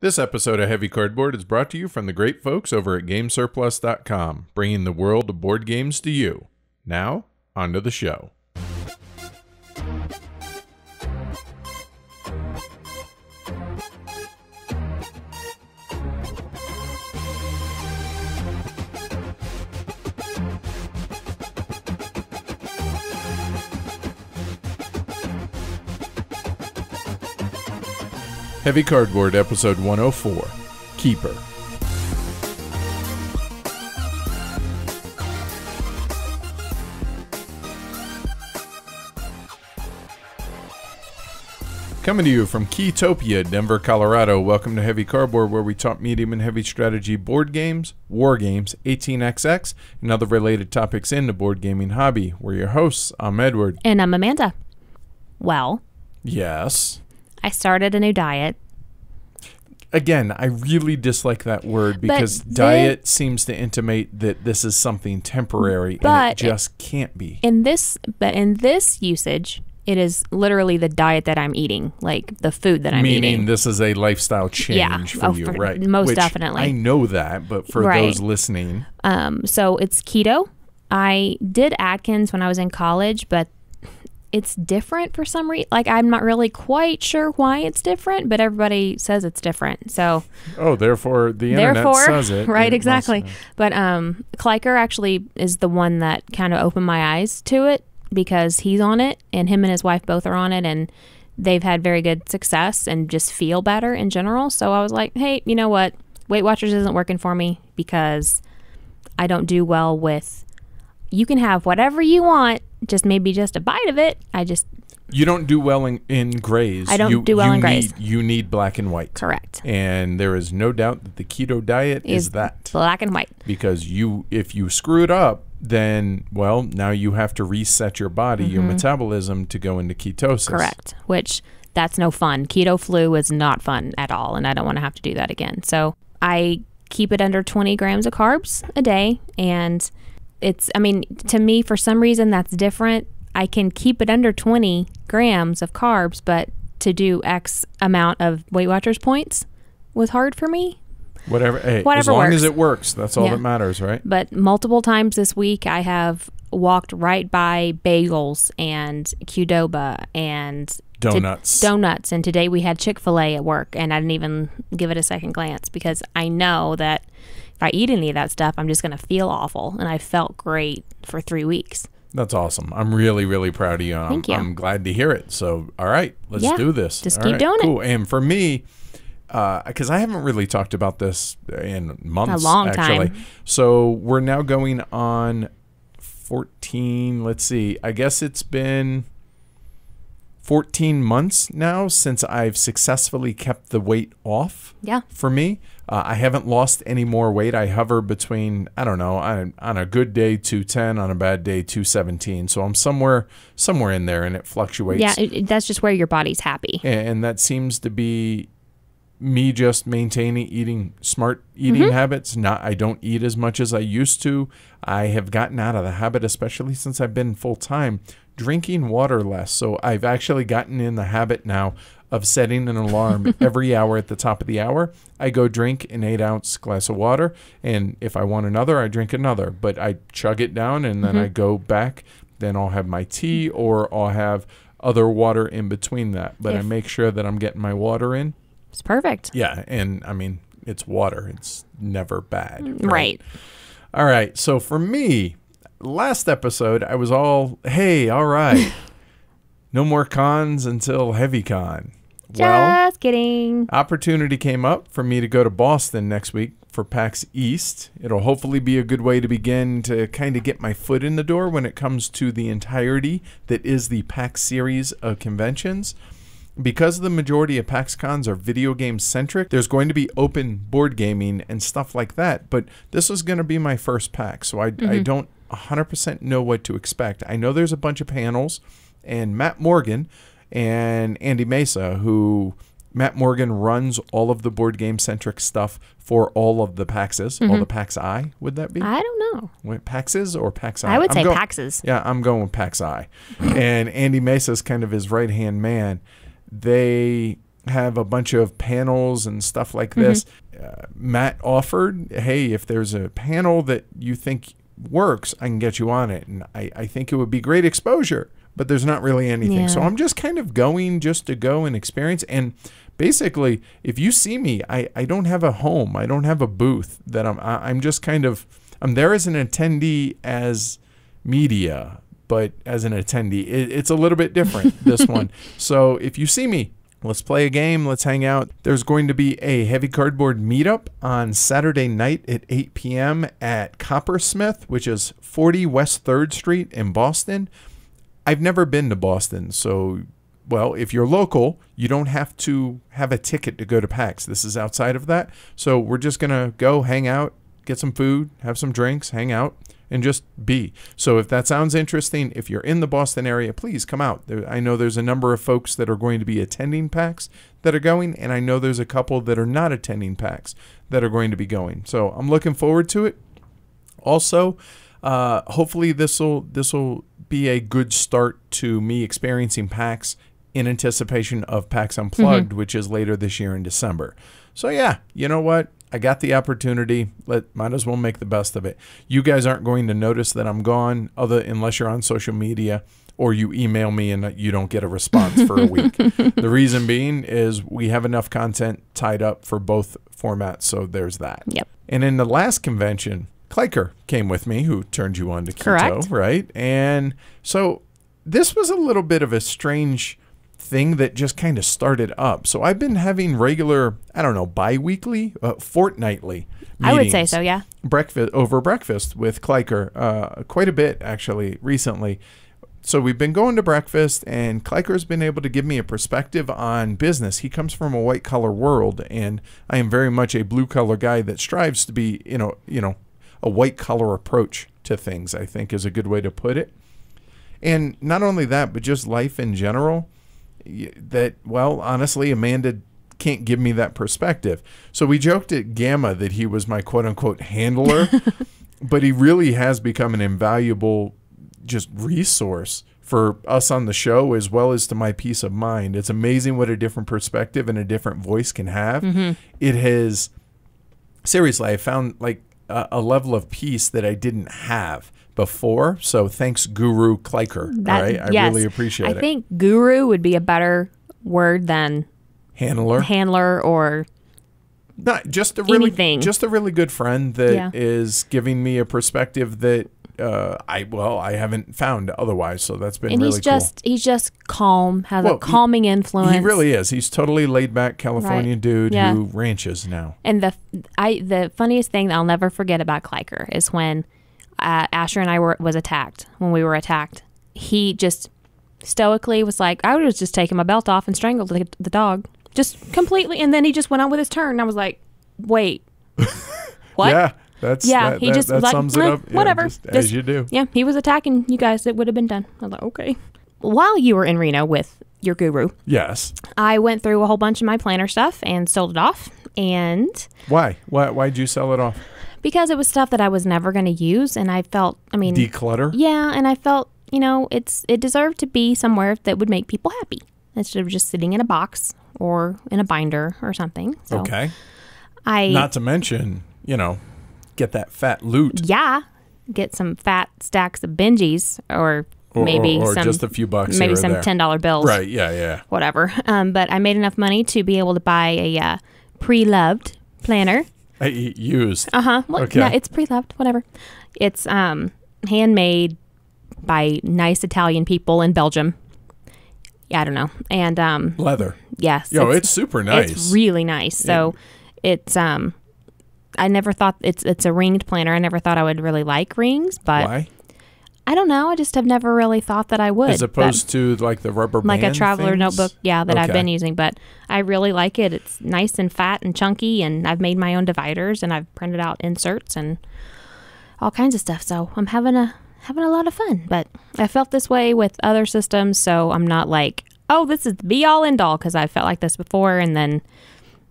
This episode of Heavy Cardboard is brought to you from the great folks over at GameSurplus.com, bringing the world of board games to you. Now, on to the show. Heavy Cardboard, Episode 104, Keyper. Coming to you from Keytopia, Denver, Colorado. Welcome to Heavy Cardboard, where we talk medium and heavy strategy board games, war games, 18xx, and other related topics in the board gaming hobby. We're your hosts. I'm Edward. And I'm Amanda. Well. Yes. I started a new diet. Again, I really dislike that word because diet seems to intimate that this is something temporary, and it just can't be. In this usage, it is literally the diet that I'm eating, like the food that I'm eating. Meaning this is a lifestyle change for you, right? Most definitely. I know that, but for those listening. So it's keto. I did Atkins when I was in college, but it's different for some reason. Like, I'm not really quite sure why it's different, but everybody says it's different. So, therefore the internet says it. Right, exactly. But Keyper actually is the one that kind of opened my eyes to it because he's on it, and him and his wife both are on it, and they've had very good success and just feel better in general. So I was like, hey, you know what? Weight Watchers isn't working for me because I don't do well with, you can have whatever you want, just maybe just a bite of it. You don't do well in grays. I don't do well in grays. You need black and white. Correct. And there is no doubt that the keto diet is that. Black and white. Because if you screw it up, then, well, now you have to reset your body, your metabolism to go into ketosis. Correct. Which, that's no fun. Keto flu is not fun at all, and I don't want to have to do that again. So I keep it under 20 grams of carbs a day, and to me, for some reason, that's different. I can keep it under 20 grams of carbs, but to do X amount of Weight Watchers points was hard for me. Whatever as long works. as it works, that's all that matters, right? But multiple times this week, I have walked right by bagels and Qdoba and donuts. And today we had Chick-fil-A at work, and I didn't even give it a second glance because I know that if I eat any of that stuff, I'm just going to feel awful. And I felt great for 3 weeks. That's awesome. I'm really, really proud of you. Thank you. I'm glad to hear it. So, all right, let's do this. Just keep doing it. And for me, because I haven't really talked about this in months. A long time. So we're now going on 14, let's see, I guess it's been 14 months now since I've successfully kept the weight off. Yeah. For me. I haven't lost any more weight. I hover between, I don't know, on a good day 210, on a bad day 217. So I'm somewhere in there, and it fluctuates. Yeah, that's just where your body's happy. And that seems to be me just maintaining smart eating habits. I don't eat as much as I used to. I have gotten out of the habit, especially since I've been full-time, drinking water less. So I've actually gotten in the habit now of setting an alarm every hour at the top of the hour. I go drink an 8-ounce glass of water, and if I want another, I drink another. But I chug it down, and then I go back. Then I'll have my tea, or I'll have other water in between that. But I make sure that I'm getting my water in. It's perfect. Yeah, and I mean, it's water. It's never bad. Right. All right, so for me, last episode, I was all right. No more cons until Heavy Con. Just kidding. Opportunity came up for me to go to Boston next week for PAX East. It'll hopefully be a good way to begin to kind of get my foot in the door when it comes to the entirety that is the PAX series of conventions. Because the majority of PAX cons are video game centric, there's going to be open board gaming and stuff like that. But this is going to be my first PAX, so I don't 100% know what to expect. I know there's a bunch of panels, and Matt Morgan and Andy Mesa, Matt Morgan runs all of the board game centric stuff for all of the PAXs, all the PAX I, would that be? I don't know. Wait, PAXs or PAX I? I would say PAXs. Yeah, I'm going with PAX I. And Andy Mesa is kind of his right-hand man. They have a bunch of panels and stuff like this. Matt offered, hey, if there's a panel that you think works, I can get you on it. And I think it would be great exposure, but there's not really anything. Yeah. So I'm just kind of going just to go and experience. And basically, if you see me, I don't have a home. I don't have a booth that I'm just kind of, I'm there as an attendee as media, but as an attendee, it's a little bit different, this one. So if you see me, let's play a game. Let's hang out. There's going to be a heavy cardboard meetup on Saturday night at 8 p.m. at Coppersmith, which is 40 West 3rd Street in Boston. I've never been to Boston, so, well, if you're local, you don't have to have a ticket to go to PAX. This is outside of that. So we're just going to go hang out, get some food, have some drinks, hang out, and just be. So if that sounds interesting, if you're in the Boston area, please come out. I know there's a number of folks that are going to be attending PAX that are going, and I know there's a couple that are not attending PAX that are going to be going. So I'm looking forward to it. Also, hopefully this will be a good start to me experiencing PAX in anticipation of PAX Unplugged, which is later this year in December. So yeah, you know what? I got the opportunity. Might as well make the best of it. You guys aren't going to notice that I'm gone, unless you're on social media or you email me and you don't get a response for a week. The reason being is we have enough content tied up for both formats, so there's that. Yep. And in the last convention, Keyper came with me, who turned you on to keto, Correct. right? And so this was a little bit of a strange thing that just kind of started up. So I've been having regular, I don't know, bi-weekly, fortnightly meetings. I would say so, yeah. Breakfast with Keyper, quite a bit actually recently. So we've been going to breakfast, and Keyper's been able to give me a perspective on business. He comes from a white collar world, and I am very much a blue collar guy that strives to be, a white collar approach to things, I think is a good way to put it. And not only that, but just life in general. That, well, honestly, Amanda can't give me that perspective. So we joked at Gamma that he was my quote-unquote handler, but he really has become an invaluable just resource for us on the show, as well as to my peace of mind. It's amazing what a different perspective and a different voice can have. It has, seriously, I found like a level of peace that I didn't have before. So thanks, Guru Keyper. All right, I really appreciate it. I think guru would be a better word than handler or not just a really anything. Just a really good friend that is giving me a perspective that I haven't found otherwise. So that's been really cool. He's just calm, has a calming influence. He really is. He's totally laid back California dude who ranches now. And the funniest thing that I'll never forget about Keyper is when Asher and I was attacked. When we were attacked, he just stoically was like, I was just taking my belt off and strangled the dog, just completely. And then he just went on with his turn. And I was like, wait, what? Yeah, that sums it up. Whatever, just as you do. Yeah, he was attacking you guys. It would have been done. I was like, okay. While you were in Reno with your guru, yes, I went through a whole bunch of my planner stuff and sold it off. And why'd you sell it off? Because it was stuff that I was never going to use, and I felt, declutter. Yeah, and I felt, it deserved to be somewhere that would make people happy instead of just sitting in a box or in a binder or something. So okay. Not to mention, get that fat loot. Yeah, get some fat stacks of Benjis or maybe some, just a few bucks. Maybe some $10 bills. Right. Yeah. Whatever. But I made enough money to be able to buy a pre-loved planner. Used. Well, okay. No, it's pre-loved. Whatever. It's handmade by nice Italian people in Belgium. Yeah, I don't know. And leather. Yes. It's super nice. It's really nice. So it's I never thought it's a ringed planner. I never thought I would really like rings, but why? I don't know. I just have never really thought that I would. As opposed to like the rubber band like a traveler things? notebook, that I've been using. But I really like it. It's nice and fat and chunky, and I've made my own dividers, and I've printed out inserts and all kinds of stuff. So I'm having a lot of fun. But I felt this way with other systems, so I'm not like, oh, this is the be all end all, because I felt like this before and then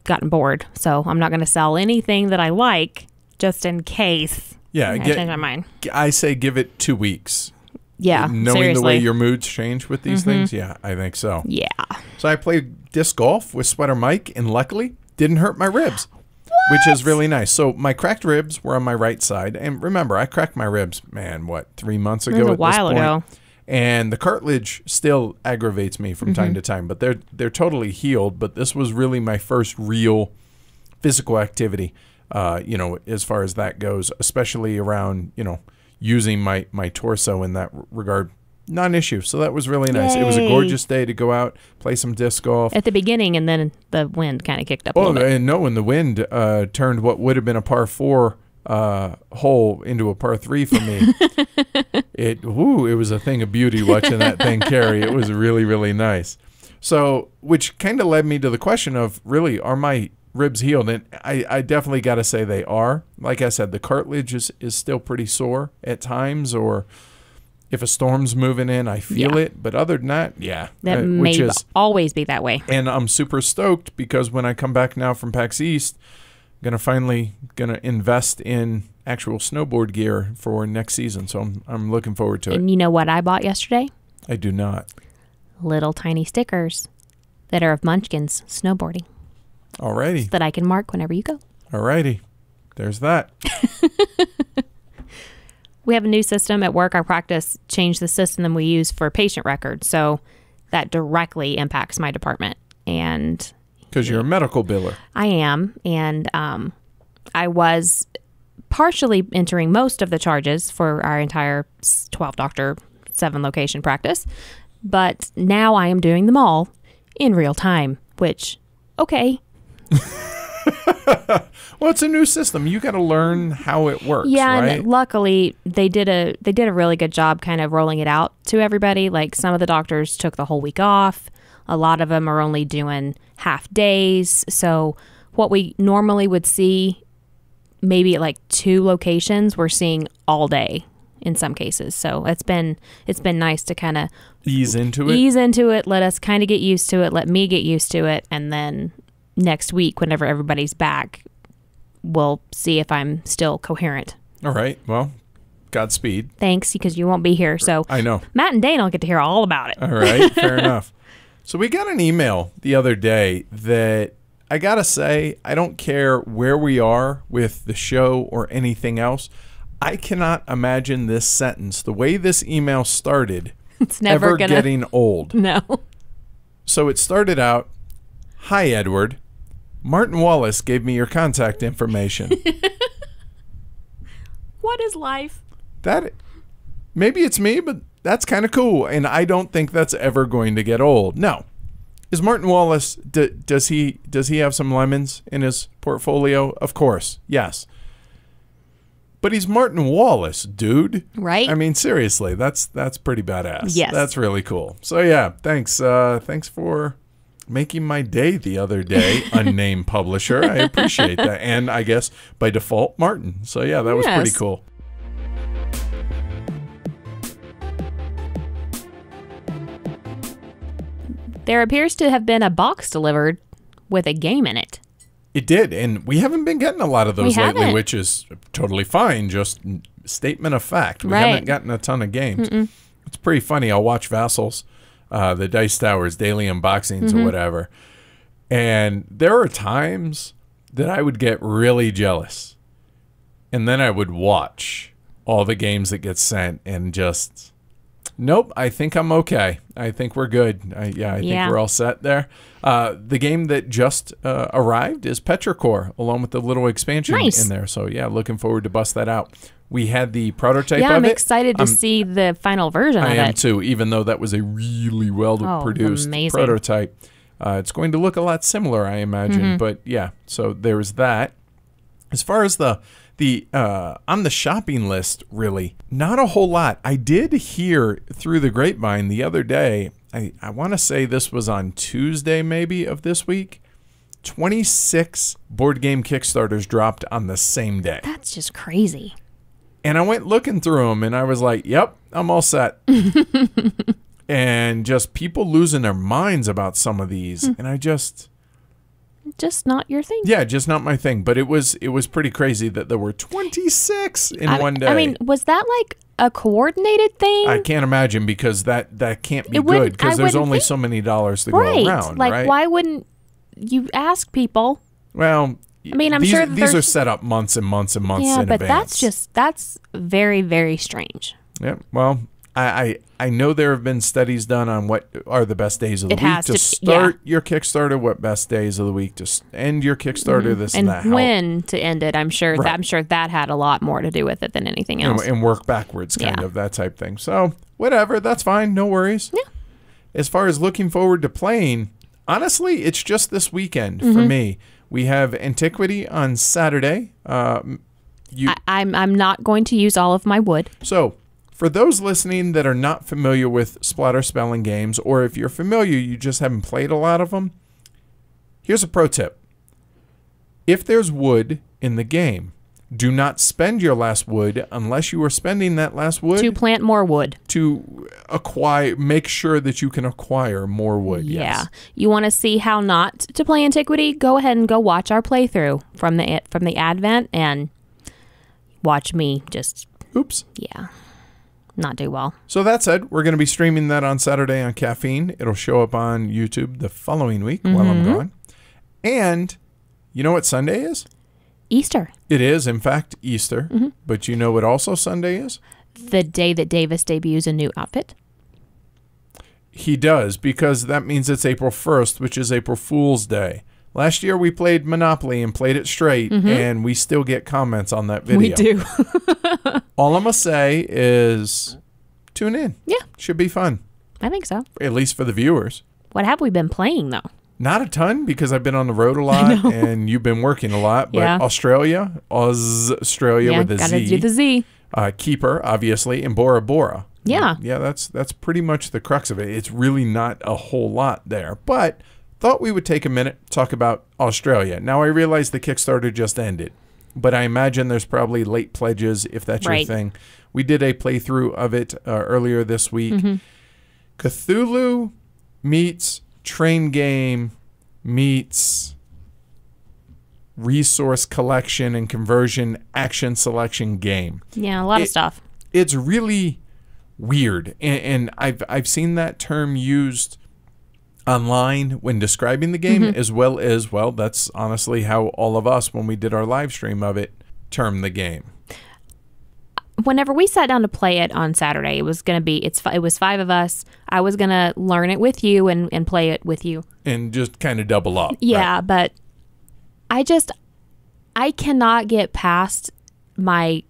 gotten bored. So I'm not going to sell anything that I like just in case. Yeah, I change my mind. I say give it 2 weeks. Yeah, Knowing the seriously. way your moods change with these things, yeah, I think so. Yeah. So I played disc golf with Sweater Mike, and luckily didn't hurt my ribs, which is really nice. So my cracked ribs were on my right side. And remember, I cracked my ribs, 3 months ago It was a at while this point. ago. And the cartilage still aggravates me from time to time, but they're totally healed. But this was really my first real physical activity, as far as that goes, especially around, using my torso in that regard. Not an issue. So that was really nice. It was a Yay. gorgeous day to go out, play some disc golf. At the beginning, and then the wind kind of kicked up a little bit. And no, and the wind turned what would have been a par 4 hole into a par 3 for me. It was a thing of beauty watching that thing carry. It was really, really nice. So, which kind of led me to the question of, really, are my ribs healed? And I definitely got to say they are. Like I said, the cartilage is still pretty sore at times, or if a storm's moving in, I feel it. But other than that, yeah. That may always be that way. And I'm super stoked because when I come back now from PAX East, finally gonna invest in actual snowboard gear for next season. So I'm looking forward to it. And you know what I bought yesterday? I do not. Little tiny stickers that are of Munchkins snowboarding. Alrighty. That I can mark whenever you go. Alrighty. There's that. We have a new system at work. Our practice changed the system we use for patient records. So that directly impacts my department. And because you're a medical biller. I am. And I was partially entering most of the charges for our entire 12-doctor, 7-location practice. But now I am doing them all in real time, which, okay. Well, it's a new system. You got to learn how it works. Yeah, right? and luckily they did a really good job kind of rolling it out to everybody. Like some of the doctors took the whole week off. A lot of them are only doing half days. So what we normally would see, maybe at like 2 locations, we're seeing all day in some cases. So it's been nice to kind of ease into it. Let us kind of get used to it. Let me get used to it, and then next week, whenever everybody's back, we'll see if I'm still coherent. All right. Well, Godspeed. Thanks, because you won't be here. So I know. Matt and Dane will get to hear all about it. All right. Fair enough. So we got an email the other day that I got to say, I don't care where we are with the show or anything else. I cannot imagine this sentence, the way this email started, It's never getting old. No. So it started out, "Hi, Edward. Martin Wallace gave me your contact information." What is life? That maybe it's me, but that's kind of cool, and I don't think that's ever going to get old. Now, is Martin Wallace? Does he have some lemons in his portfolio? Of course, yes. But he's Martin Wallace, dude. Right? I mean, seriously, that's pretty badass. Yes. That's really cool. So yeah, thanks for making my day the other day, unnamed publisher. I appreciate that. And I guess by default, Martin. So yeah, that was pretty cool. There appears to have been a box delivered with a game in it. It did, and we haven't been getting a lot of those lately, haven't. which is totally fine. Just statement of fact. We haven't gotten a ton of games. It's pretty funny. I'll watch Vassal's, the Dice Towers daily unboxings or whatever, and there are times that I would get really jealous, and then I would watch all the games that get sent and just, nope, I think I'm okay. I think we're good. I think we're all set there. The game that just arrived is Petrichor, along with the little expansion in there. So, yeah, looking forward to bust that out. We had the prototype of it. Yeah, I'm excited to see the final version of it. I am too, even though that was a really well-produced prototype. It's going to look a lot similar, I imagine. But, yeah, so there's that. As far as the on the shopping list, really, not a whole lot. I did hear through the grapevine the other day, I want to say this was on Tuesday maybe of this week, 26 board game Kickstarters dropped on the same day. That's just crazy. And I went looking through them, and I was like, yep, I'm all set. And just people losing their minds about some of these. And I just not your thing. Yeah, just not my thing. But it was pretty crazy that there were 26 in one day. I mean, was that like a coordinated thing. I can't imagine, because that can't be It wouldn't- good, because I there's wouldn't only think- so many dollars to right. go around, Like, right? why wouldn't you ask people? Well, I mean, I'm these, sure that these are there's- set up months and months and months Yeah, in but advance. that's very, very strange. Yeah, well, I know there have been studies done on what are the best days of the It week has to to- start your Kickstarter, what best days of the week to end your Kickstarter, this and And that. when to end it, I'm sure. Right. I'm sure that had a lot more to do with it than anything else. and work backwards, kind Yeah. of, that type thing. So, whatever, that's fine, no worries. Yeah. As far as looking forward to playing, honestly, it's just this weekend Mm-hmm. for me. We have Antiquity on Saturday. I'm not going to use all of my wood. So, for those listening that are not familiar with splatter spelling games, or if you're familiar, you just haven't played a lot of them, here's a pro tip. If there's wood in the game, do not spend your last wood unless you are spending that last wood To plant more wood. to make sure that you can acquire more wood. Yeah. Yes. You want to see how not to play Antiquity? Go ahead and go watch our playthrough from the Advent and watch me just Oops. not do well. So that said, we're going to be streaming that on Saturday on Caffeine. It'll show up on YouTube the following week while I'm gone. And you know what Sunday is? Easter. It is, in fact, Easter. But you know what also Sunday is? The day that Davis debuts a new outfit. He does, because that means it's April 1st, which is April Fool's Day. Last year we played Monopoly and played it straight, and we still get comments on that video. We do. All I'm going to say is tune in. Yeah. Should be fun, I think so. at least for the viewers. What have we been playing, though? Not a ton, because I've been on the road a lot and you've been working a lot. But Yeah. AuZtralia with a gotta Z. do the Z. Keyper, obviously, and Bora Bora. Yeah. Yeah, that's pretty much the crux of it. It's really not a whole lot there. But thought we would take a minute to talk about AuZtralia. Now, I realize the Kickstarter just ended, but I imagine there's probably late pledges if that's your Right. thing. We did a playthrough of it earlier this week. Cthulhu meets train game meets resource collection and conversion action selection game. Yeah, a lot of stuff. It's really weird, and I've seen that term used online when describing the game, as well as, well, that's honestly how all of us, when we did our live stream of it, termed the game. Whenever we sat down to play it on Saturday, it was going to be, it was 5 of us. I was going to learn it with you and play it with you. And just kind of double up. Yeah, right? but I cannot get past my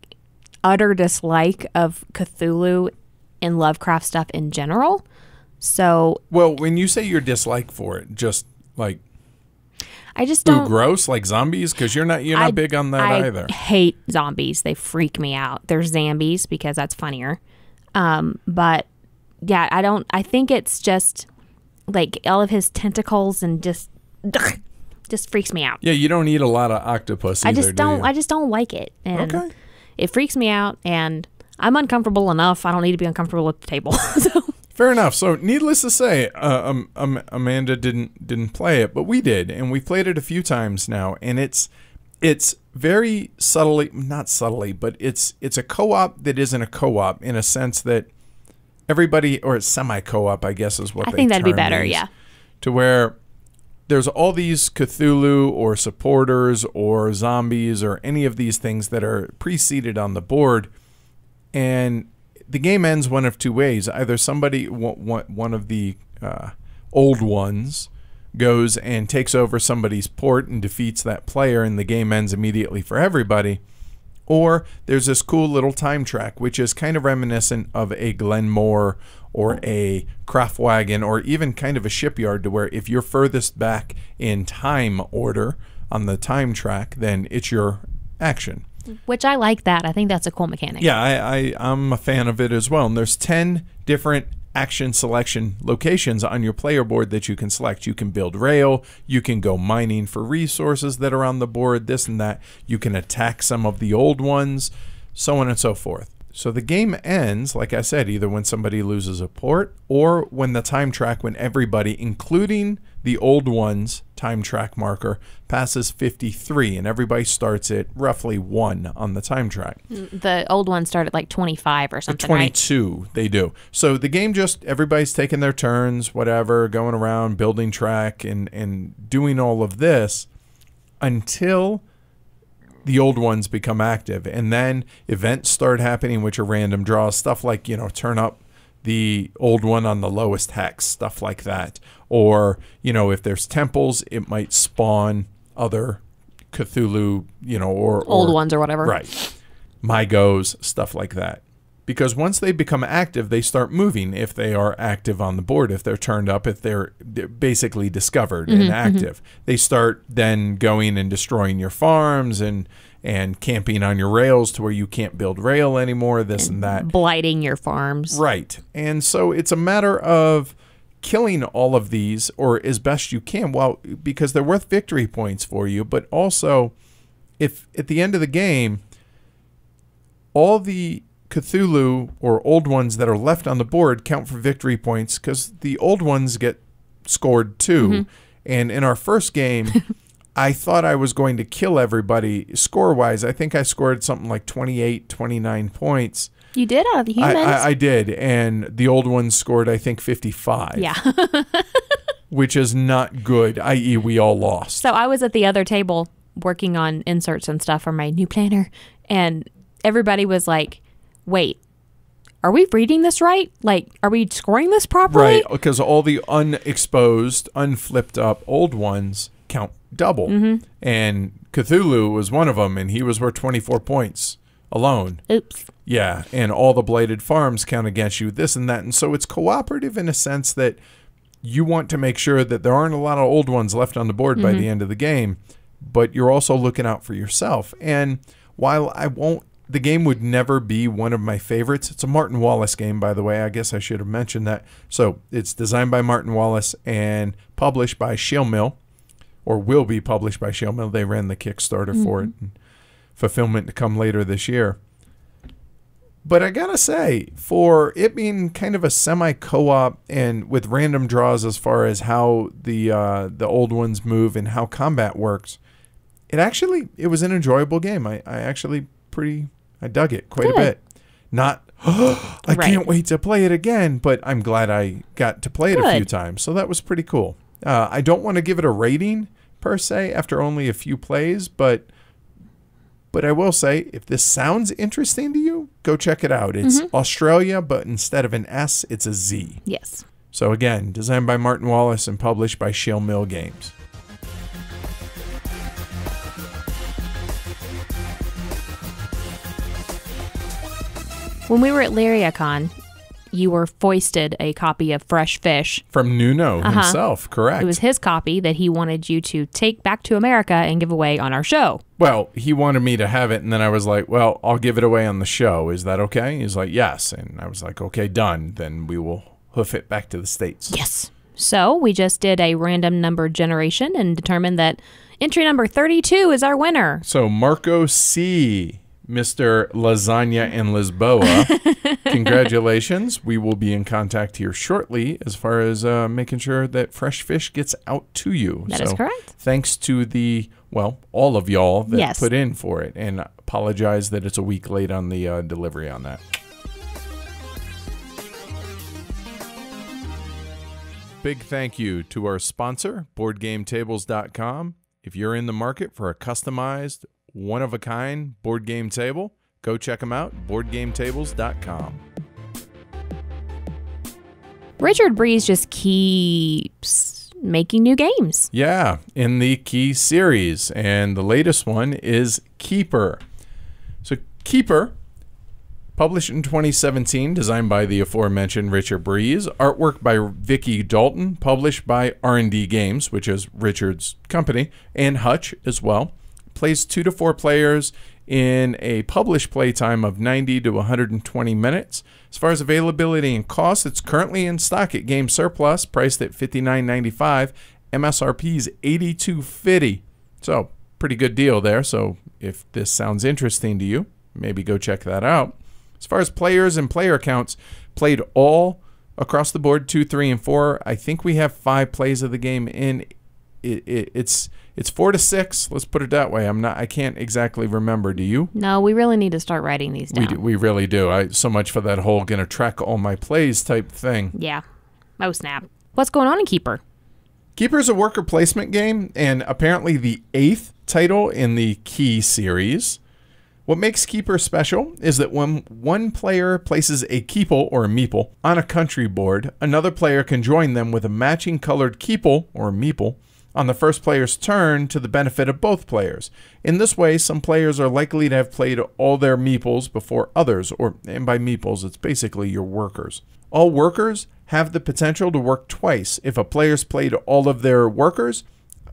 utter dislike of Cthulhu and Lovecraft stuff in general. So Well, when you say your dislike for it, just like, I just ooh, don't. gross, like zombies, because you're not big on that either. I hate zombies. They freak me out. There's zombies because that's funnier. But yeah, I think it's just like all of his tentacles and just freaks me out. Yeah, you don't eat a lot of octopus either, I just don't. do you? I just don't like it. And Okay. it freaks me out, and I'm uncomfortable enough. I don't need to be uncomfortable at the table. So Fair enough. So, needless to say, Amanda didn't play it, but we did, and we've played it a few times now, and it's very subtly, not subtly, but it's a co-op that isn't a co-op in a sense that everybody, or it's semi-co-op, I guess is what I they think that'd be term better. these, Yeah. to where there's all these Cthulhu or supporters or zombies or any of these things that are pre-seated on the board, and the game ends one of two ways. Either somebody, one of the old ones, goes and takes over somebody's port and defeats that player, and the game ends immediately for everybody. Or there's this cool little time track, which is kind of reminiscent of a Glenmore or a Kraftwagen or even kind of a shipyard, to where if you're furthest back in time order on the time track, then it's your action. Which I like that. I think that's a cool mechanic. Yeah, I'm a fan of it as well. And there's 10 different action selection locations on your player board that you can select. You can build rail, you can go mining for resources that are on the board, this and that. You can attack some of the old ones, so on and so forth. So the game ends, like I said, either when somebody loses a port or when the time track, when everybody, including the old one's time track marker passes 53, and everybody starts at roughly 1 on the time track. The old ones start at like 25 or something, 22, right? They do. So the game just, everybody's taking their turns, whatever, going around, building track, and doing all of this until the old ones become active. And then events start happening, which are random draws, stuff like, turn up the old one on the lowest hex, stuff like that. Or, if there's temples, it might spawn other Cthulhu, or old ones or whatever. Right. Mygos, stuff like that. Because once they become active, they start moving if they are active on the board, if they're turned up, if they're basically discovered and active. They start then going and destroying your farms and camping on your rails to where you can't build rail anymore, this and that. Blighting your farms. Right. And so it's a matter of killing all of these, or as best you can, because they're worth victory points for you, but also if at the end of the game, all the Cthulhu or old ones that are left on the board count for victory points, because the old ones get scored too. And in our first game, I thought I was going to kill everybody score-wise. I think I scored something like 28, 29 points. You did out of the humans? I did, and the old ones scored, I think, 55. Yeah. Which is not good, i.e. we all lost. So I was at the other table working on inserts and stuff for my new planner, and everybody was like, wait, are we reading this right? Like, are we scoring this properly? Right, because all the unexposed, unflipped up old ones count double. And Cthulhu was one of them, and he was worth 24 points alone. Oops. Yeah, and all the blighted farms count against you, this and that. And so it's cooperative in a sense that you want to make sure that there aren't a lot of old ones left on the board by the end of the game, but you're also looking out for yourself. And while the game would never be one of my favorites. It's a Martin Wallace game, by the way. I guess I should have mentioned that. So it's designed by Martin Wallace and published by Shale Mill, or will be published by Shale Mill. They ran the Kickstarter for it, and fulfillment to come later this year. But I gotta say, for it being kind of a semi-co-op and with random draws as far as how the old ones move and how combat works, it was an enjoyable game. I dug it quite a bit. Not, I can't wait to play it again, but I'm glad I got to play it a few times. So that was pretty cool. I don't want to give it a rating, per se, after only a few plays, but I will say, if this sounds interesting to you, go check it out. It's AuZtralia, but instead of an S, it's a Z. Yes. So again, designed by Martin Wallace and published by Shale Mill Games. When we were at Lariacon, you were foisted a copy of Fresh Fish. From Nuno himself, correct. It was his copy that he wanted you to take back to America and give away on our show. Well, he wanted me to have it, and then I was like, well, I'll give it away on the show. Is that okay? He's like, yes. And I was like, okay, done. Then we will hoof it back to the States. Yes. So we just did a random number generation and determined that entry number 32 is our winner. So Marco C., Mr. Lasagna and Lisboa, congratulations. We will be in contact here shortly as far as making sure that Fresh Fish gets out to you. That is correct. Thanks to all of y'all that put in for it, and apologize that it's a week late on the delivery on that. Big thank you to our sponsor, BoardGameTables.com. If you're in the market for a customized, one-of-a-kind board game table, go check them out, BoardGameTables.com. Richard Breeze just keeps making new games. Yeah, in the Key series, and the latest one is Keyper. So Keyper, published in 2017, designed by the aforementioned Richard Breeze, artwork by Vicky Dalton, published by R&D Games, which is Richard's company, and Hutch as well. Plays 2 to 4 players in a published playtime of 90 to 120 minutes. As far as availability and cost, it's currently in stock at Game Surplus, priced at $59.95. MSRP is $82.50. So, pretty good deal there. So, if this sounds interesting to you, maybe go check that out. As far as players and player counts, played all across the board, 2, 3, and 4. I think we have 5 plays of the game in. It's 4 to 6. Let's put it that way. I can't exactly remember. Do you? No, we really need to start writing these down. We really do. So much for that whole gonna track all my plays type thing. Yeah. Oh, snap. What's going on in Keyper? Keyper is a worker placement game, and apparently the 8th title in the Key series. What makes Keyper special is that when one player places a Keeple or a Meeple on a country board, another player can join them with a matching colored Keeple or Meeple on the first player's turn to the benefit of both players. In this way, some players are likely to have played all their Meeples before others, and by Meeples, it's basically your workers. All workers have the potential to work twice. If a player's played all of their workers,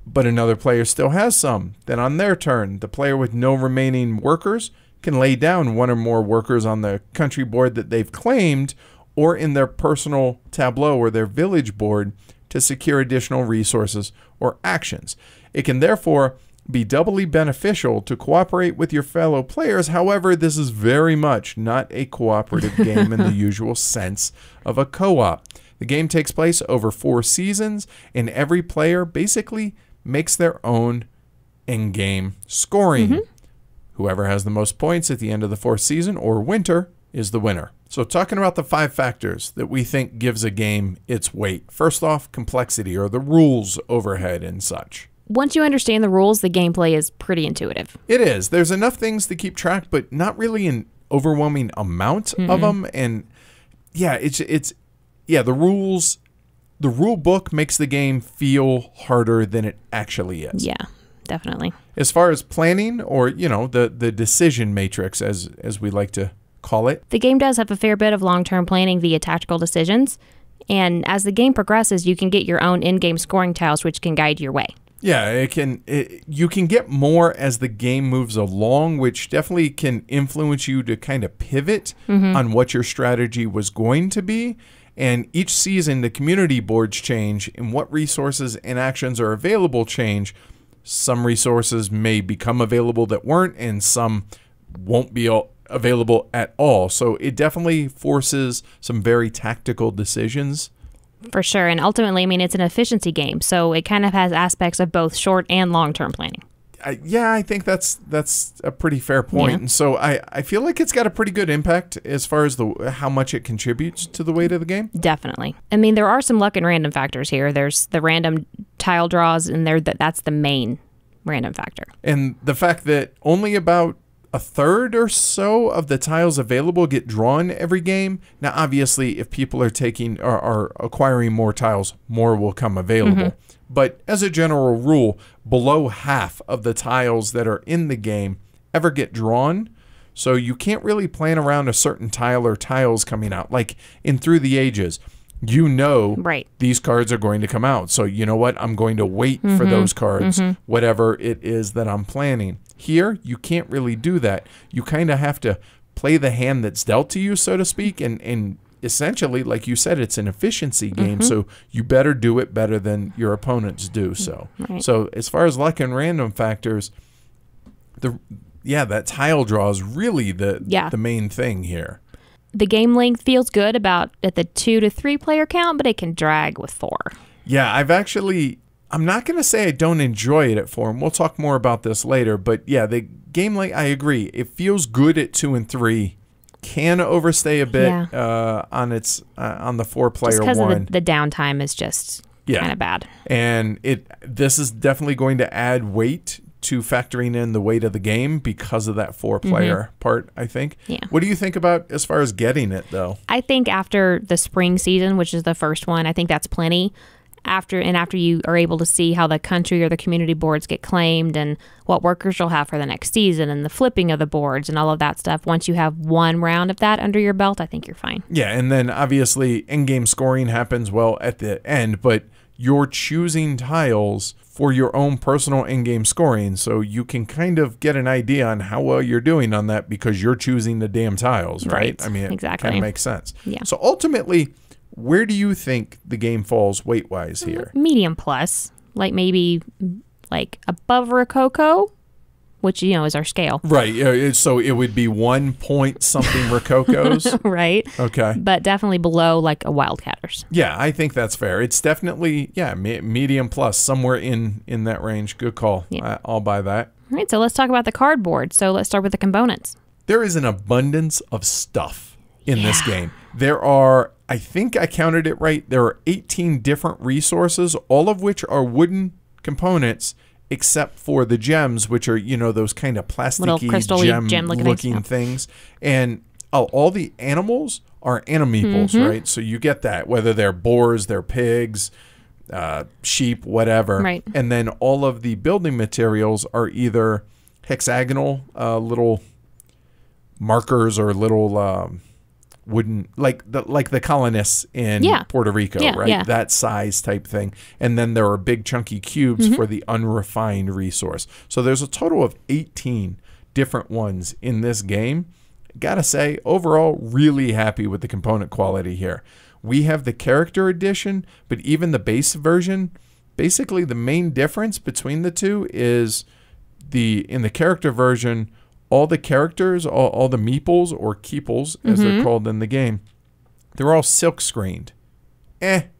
but another player still has some, then on their turn, the player with no remaining workers can lay down one or more workers on the country board that they've claimed or in their personal tableau or their village board to secure additional resources or actions. It can therefore be doubly beneficial to cooperate with your fellow players. However, this is very much not a cooperative game in the usual sense of a co-op. The game takes place over 4 seasons, and every player basically makes their own in-game scoring. Whoever has the most points at the end of the 4th season or winter is the winner. So talking about the 5 factors that we think gives a game its weight. First off, complexity or the rules overhead and such. Once you understand the rules, the gameplay is pretty intuitive. It is. There's enough things to keep track, but not really an overwhelming amount of them. And yeah, the rules, the rule book makes the game feel harder than it actually is. Yeah, definitely. As far as planning or, the decision matrix, as we like to call it. The game does have a fair bit of long-term planning via tactical decisions. And as the game progresses, you can get your own in-game scoring tiles, which can guide your way. Yeah, you can get more as the game moves along, which definitely can influence you to kind of pivot on what your strategy was going to be. And each season, the community boards change, and what resources and actions are available change. Some resources may become available that weren't, and some won't be available at all. So it definitely forces some very tactical decisions. For sure. And ultimately, it's an efficiency game. So it kind of has aspects of both short and long-term planning. I think that's a pretty fair point. Yeah. And so I feel like it's got a pretty good impact as far as how much it contributes to the weight of the game. Definitely. There are some luck and random factors here. There's the random tile draws, and that's the main random factor. And the fact that only about a third or so of the tiles available get drawn every game. Now, obviously, if people are acquiring more tiles, more will come available. But as a general rule, below half of the tiles that are in the game ever get drawn. So you can't really plan around a certain tile or tiles coming out. Like in Through the Ages, right, these cards are going to come out. So you know what? I'm going to wait for those cards, whatever it is that I'm planning. Here, you can't really do that. You kind of have to play the hand that's dealt to you, so to speak, and essentially, like you said, it's an efficiency game, so you better do it better than your opponents do so. Right. So as far as luck and random factors, that tile draw is really the main thing here. The game length feels good about at the 2 to 3 player count, but it can drag with 4. Yeah, I'm not going to say I don't enjoy it at 4, and we'll talk more about this later, but yeah, the game length, I agree. It feels good at 2 and 3. Can overstay a bit on the 4-player one. Just because the downtime is just kind of bad. And this is definitely going to add weight to factoring in the weight of the game because of that 4-player part, I think. Yeah. What do you think about as far as getting it, though? I think after the spring season, which is the first one, I think that's plenty. After you are able to see how the country or the community boards get claimed and what workers you'll have for the next season and the flipping of the boards and all of that stuff. Once you have one round of that under your belt, I think you're fine. Yeah, and then obviously in-game scoring happens at the end, but you're choosing tiles for your own personal in-game scoring, so you can kind of get an idea on how well you're doing on that because you're choosing the damn tiles, right? It exactly. kind of makes sense. Yeah. So ultimately, where do you think the game falls weight-wise here? Medium plus, maybe above Rococo. which, you know, is our scale. Right. So it would be 1 point something Rococos. Right. Okay. But definitely below like a Wildcatter's. Yeah, I think that's fair. It's definitely, medium plus, somewhere in that range. Good call. Yeah. I'll buy that. All right, so let's talk about the cardboard. So let's start with the components. There is an abundance of stuff in this game. There are, I think I counted it right, there are 18 different resources, all of which are wooden components, except for the gems, which are, you know, those kind of plasticky gem-looking things. And all the animals are animeeples, right? So you get that, whether they're boars, they're pigs, sheep, whatever. Right. And then all of the building materials are either hexagonal little markers or little wooden, like the colonists in Puerto Rico, right? Yeah. That size type thing. And then there are big chunky cubes for the unrefined resource. So there's a total of 18 different ones in this game. Gotta say, overall, really happy with the component quality here. We have the character edition, but even the base version, basically the main difference between the two is in the character version, all the characters, all the meeples or keeples, as they're called in the game, they're all silk screened.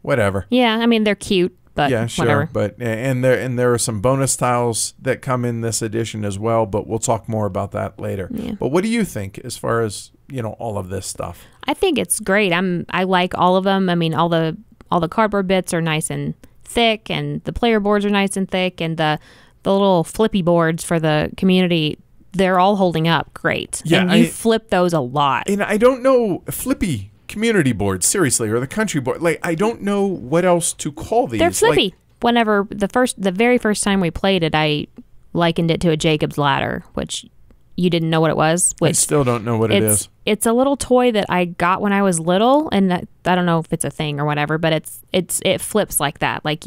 Whatever. Yeah, I mean, they're cute, but yeah, sure. whatever. But and there are some bonus tiles that come in this edition as well, but we'll talk more about that later. Yeah. But what do you think as far as, you know, all of this stuff? I think it's great. I like all of them. I mean, all the cardboard bits are nice and thick, and the player boards are nice and thick, and the little flippy boards for the community, they're all holding up great. Yeah, and you flip those a lot. And I don't know, flippy community boards, seriously, or the country board. Like, I don't know what else to call these. They're flippy. Whenever the very first time we played it, I likened it to a Jacob's ladder, which you didn't know what it was. Which I still don't know what it is. It's a little toy that I got when I was little, and I don't know if it's a thing or whatever, but it flips like that. Like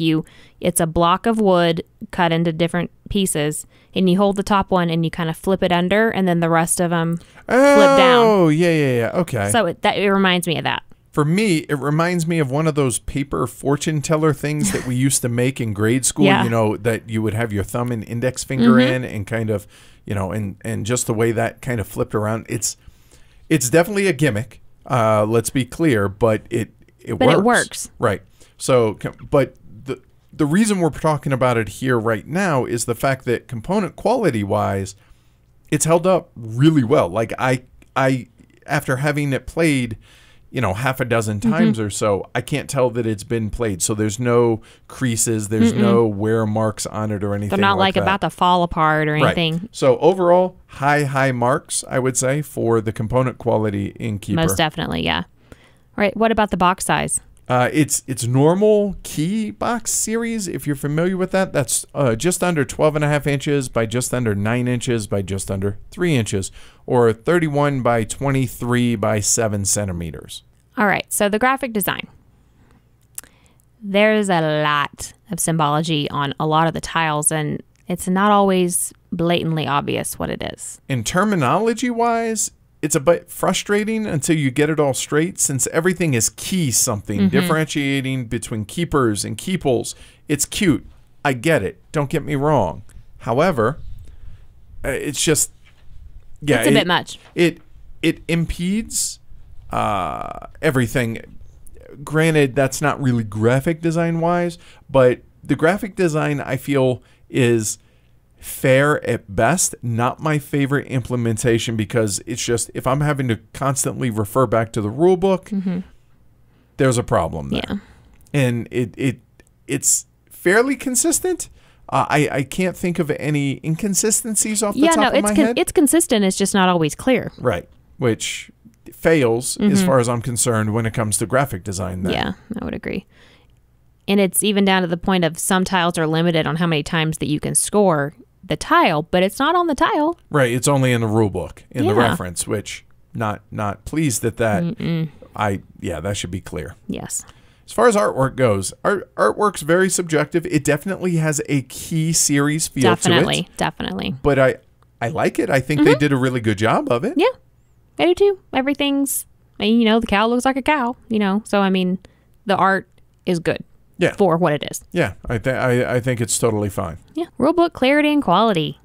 it's a block of wood cut into different pieces, and you hold the top one and you kind of flip it under, and then the rest of them flip down. Oh, yeah. Okay. So it reminds me of that. For me, it reminds me of one of those paper fortune teller things that we used to make in grade school, Yeah. you know, that you would have your thumb and index finger in and kind of, you know, and just the way that kind of flipped around. It's definitely a gimmick, let's be clear, but it works. Right. So, but the reason we're talking about it here right now is the fact that component quality-wise, it's held up really well. Like, I after having it played, you know, half a dozen times or so, I can't tell that it's been played. So there's no creases, there's no wear marks on it or anything. They're not like that. about to fall apart or anything. Right. So overall, high marks, I would say, for the component quality in Keyper. Most definitely, yeah. All right, what about the box size? It's normal key box series, if you're familiar with that. That's just under 12.5 inches by just under 9 inches by just under 3 inches, or 31 by 23 by 7 centimeters. All right, so the graphic design. There's a lot of symbology on a lot of the tiles, and it's not always blatantly obvious what it is. In terminology-wise, it's a bit frustrating until you get it all straight, since everything is key something, differentiating between keepers and keeples. It's cute. I get it. Don't get me wrong. However, it's just, It's a bit much. It impedes everything. Granted, that's not really graphic design-wise, but the graphic design, I feel, is fair at best. Not my favorite implementation, because it's just, if I'm having to constantly refer back to the rule book, there's a problem there. Yeah. And it's fairly consistent. I can't think of any inconsistencies off the top of my head. It's consistent. It's just not always clear. Right. Which fails, as far as I'm concerned, when it comes to graphic design. Then. Yeah, I would agree. And it's even down to the point of some tiles are limited on how many times that you can score the tile, but it's not on the tile. Right. It's only in the rule book, in the reference, which not pleased at that. That should be clear. Yes. As far as artwork goes, artwork's very subjective. It definitely has a key series feel to it. Definitely. But I like it. I think they did a really good job of it. Yeah, I do too. Everything's, you know, the cow looks like a cow, you know. So, I mean, the art is good for what it is. Yeah, I think it's totally fine. Yeah, rulebook clarity and quality.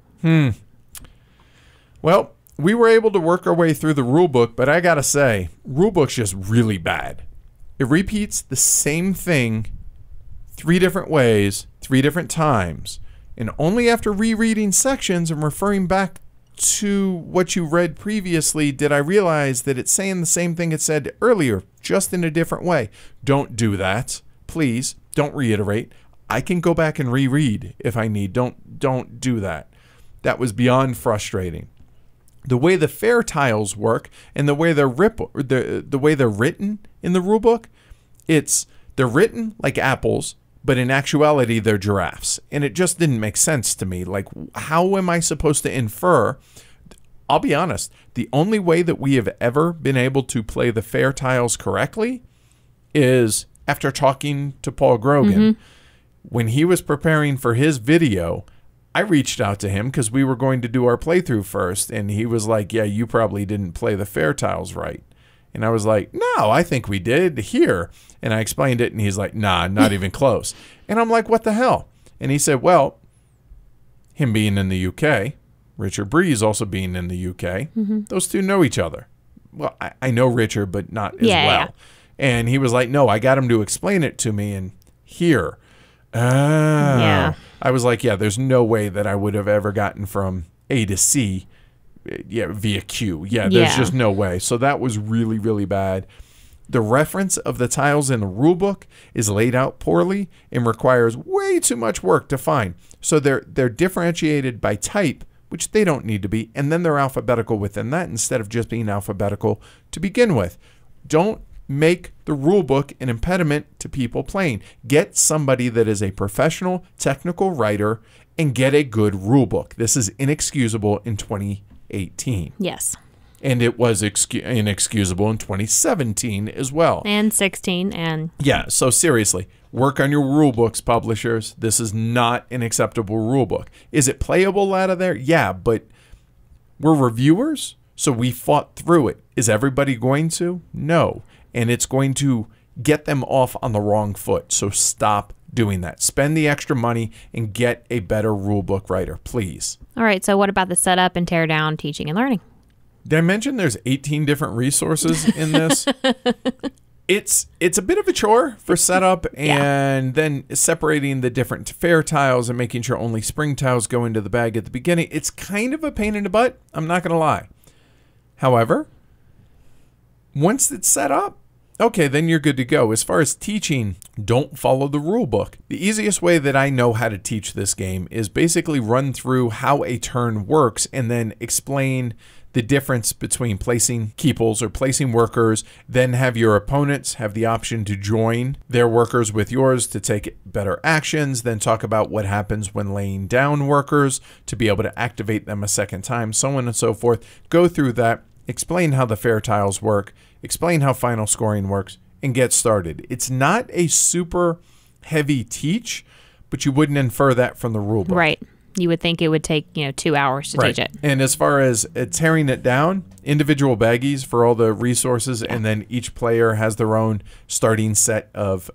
Well, we were able to work our way through the rule book, but I gotta say, rule book's just really bad. It repeats the same thing 3 different ways, 3 different times. And only after rereading sections and referring back to what you read previously did I realize that it's saying the same thing it said earlier, just in a different way. Don't do that. Please, don't reiterate. I can go back and reread if I need. Don't do that. That was beyond frustrating. The way the fair tiles work and the way they're the way they're written in the rulebook, they're written like apples, but in actuality they're giraffes. And it just didn't make sense to me. Like, how am I supposed to infer? I'll be honest, the only way that we have ever been able to play the fair tiles correctly is after talking to Paul Grogan. When he was preparing for his video, I reached out to him because we were going to do our playthrough first, and he was like, yeah, you probably didn't play the fair tiles right. And I was like, no, I think we did here. And I explained it, and he's like, nah, not even close. And I'm like, what the hell? And he said, well, him being in the UK, Richard Breeze also being in the UK, those two know each other. Well, I know Richard, but not as well. Yeah. And he was like, no, I got him to explain it to me, and here. Yeah. I was like, yeah, there's no way that I would have ever gotten from A to C via Q. Yeah, there's just no way. So that was really, really bad. The reference of the tiles in the rulebook is laid out poorly and requires way too much work to find. So they're differentiated by type, which they don't need to be, and then they're alphabetical within that instead of just being alphabetical to begin with. Don't make the rulebook an impediment to people playing. Get somebody that is a professional technical writer and get a good rulebook. This is inexcusable in 2018. Yes. And it was inexcusable in 2017 as well. And 16 and... Yeah, so seriously, work on your rulebooks, publishers. This is not an acceptable rulebook. Is it playable out of there? Yeah, but we're reviewers, so we fought through it. Is everybody going to? No. And it's going to get them off on the wrong foot. So stop doing that. Spend the extra money and get a better rulebook writer, please. All right, so what about the setup and tear down, teaching and learning? Did I mention there's 18 different resources in this? It's a bit of a chore for setup and then separating the different fair tiles and making sure only spring tiles go into the bag at the beginning. It's kind of a pain in the butt, I'm not going to lie. However, once it's set up, okay, then you're good to go. As far as teaching, don't follow the rule book. The easiest way that I know how to teach this game is basically run through how a turn works and then explain the difference between placing keeples or placing workers, then have your opponents have the option to join their workers with yours to take better actions, then talk about what happens when laying down workers to be able to activate them a second time, so on and so forth. Go through that, explain how the fair tiles work, explain how final scoring works, and get started. It's not a super heavy teach, but you wouldn't infer that from the rulebook. Right. You would think it would take, 2 hours to teach it. And as far as tearing it down, individual baggies for all the resources, and then each player has their own starting set of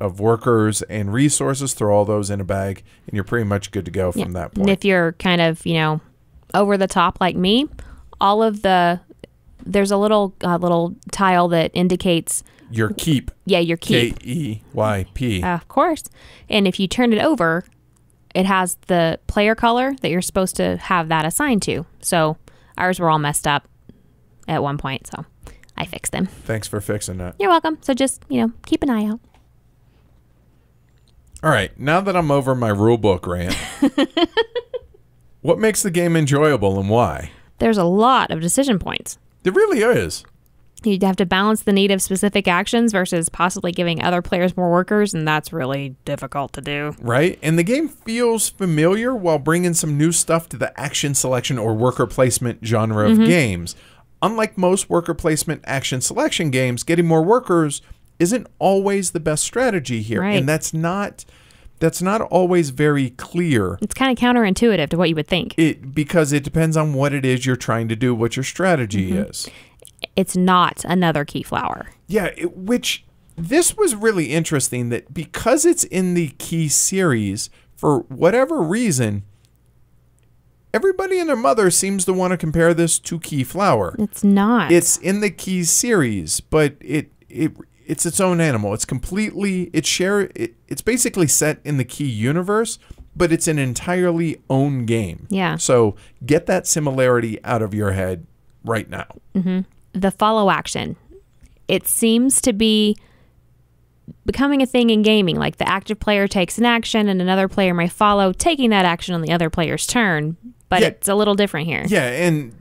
workers and resources. Throw all those in a bag, and you're pretty much good to go from that point. And if you're kind of, over the top like me, all of there's a little tile that indicates your keep. Yeah, your keep. Keyp. Of course. And if you turn it over, it has the player color that you're supposed to have that assigned to. So ours were all messed up at one point, so I fixed them. Thanks for fixing that. You're welcome. So just, keep an eye out. All right, now that I'm over my rulebook rant, what makes the game enjoyable and why? There's a lot of decision points. There really is. You'd have to balance the need of specific actions versus possibly giving other players more workers, and that's really difficult to do. Right? And the game feels familiar while bringing some new stuff to the action selection or worker placement genre of games. Unlike most worker placement action selection games, getting more workers isn't always the best strategy here. Right. And that's not always very clear. It's kind of counterintuitive to what you would think. Because it depends on what it is you're trying to do, what your strategy is. It's not another Keyflower. Yeah, which this was really interesting that because it's in the Key series, for whatever reason, everybody and their mother seems to want to compare this to Keyflower. It's not. It's in the Keys series, but it's its own animal. It's completely, it's basically set in the Key universe, but it's an entirely own game. Yeah. So get that similarity out of your head right now. Mm-hmm. The follow action. It seems to be becoming a thing in gaming. Like the active player takes an action and another player may follow, taking that action on the other player's turn. But it's a little different here. Yeah, and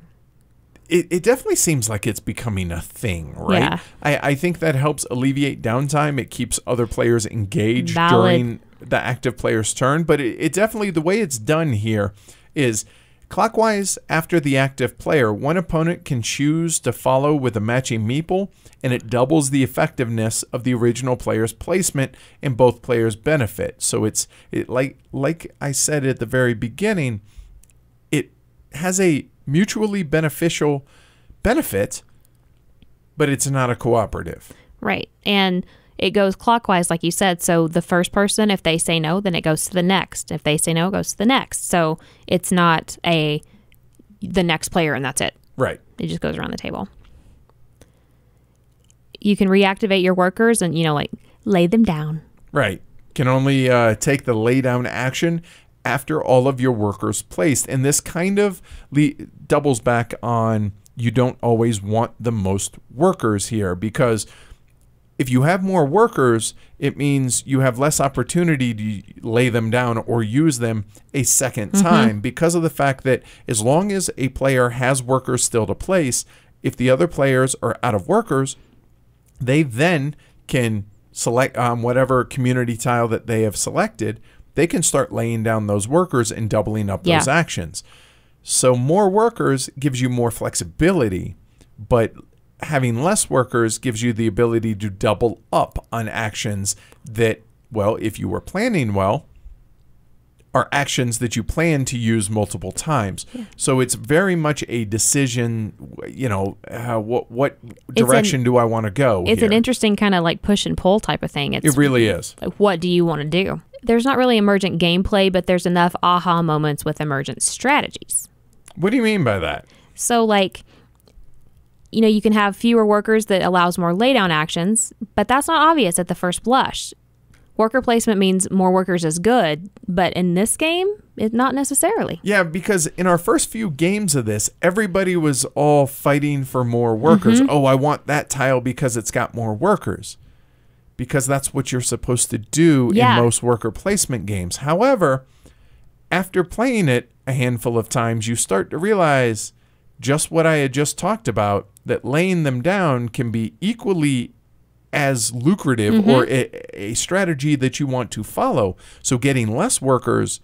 it definitely seems like it's becoming a thing, right? Yeah. I think that helps alleviate downtime. It keeps other players engaged during the active player's turn. But it definitely, the way it's done here is clockwise after the active player, one opponent can choose to follow with a matching meeple, and it doubles the effectiveness of the original player's placement, and both players benefit. So it's like I said at the very beginning, it has a mutually beneficial benefit, but it's not a cooperative. Right. And it goes clockwise, like you said. So the first person, if they say no, then it goes to the next. If they say no, it goes to the next. So it's not the next player and that's it. Right. It just goes around the table. You can reactivate your workers and, like lay them down. Right. Can only take the lay down action after all of your workers placed. And this kind of doubles back on you don't always want the most workers here, because if you have more workers, it means you have less opportunity to lay them down or use them a second time, because of the fact that as long as a player has workers still to place, if the other players are out of workers, they then can select whatever community tile that they have selected. They can start laying down those workers and doubling up those actions. So more workers gives you more flexibility, but having less workers gives you the ability to double up on actions that, well, if you were planning well, are actions that you plan to use multiple times. Yeah. So it's very much a decision, what direction do I want to go? It's an interesting kind of like push and pull type of thing. It really is. Like, what do you want to do? There's not really emergent gameplay, but there's enough aha moments with emergent strategies. What do you mean by that? So like, you can have fewer workers that allows more laydown actions, but that's not obvious at the first blush. Worker placement means more workers is good, but in this game, it not necessarily. Yeah, because in our first few games of this, everybody was all fighting for more workers. Oh, I want that tile because it's got more workers. Because that's what you're supposed to do in most worker placement games. However, after playing it a handful of times, you start to realize just what I had just talked about, that laying them down can be equally as lucrative or a strategy that you want to follow. So getting less workers,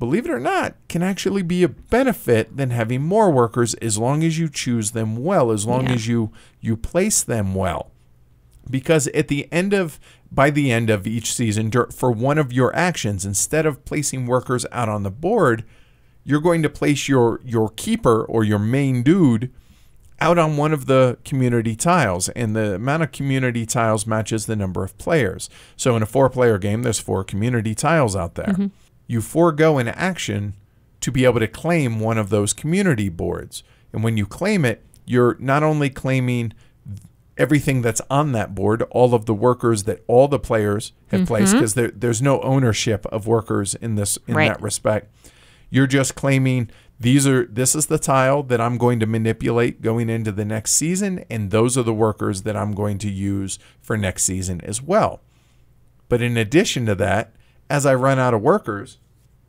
believe it or not, can actually be a benefit than having more workers, as long as you choose them well, as long as you place them well. Because by the end of each season, for one of your actions, instead of placing workers out on the board, you're going to place your Keyper or your main dude out on one of the community tiles, and the amount of community tiles matches the number of players. So in a 4-player game, there's 4 community tiles out there. You forego an action to be able to claim one of those community boards. And when you claim it, you're not only claiming everything that's on that board, all of the workers that all the players have placed, because there's no ownership of workers in that respect. You're just claiming this is the tile that I'm going to manipulate going into the next season, and those are the workers that I'm going to use for next season as well. But in addition to that, as I run out of workers,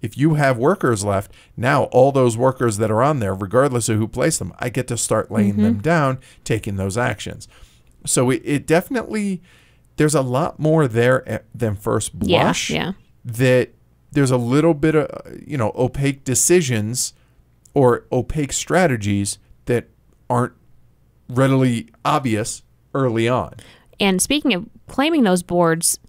if you have workers left, now all those workers that are on there, regardless of who placed them, I get to start laying them down, taking those actions. So it definitely, there's a lot more there than first blush. That there's a little bit of, opaque decisions or opaque strategies that aren't readily obvious early on. And speaking of claiming those boards,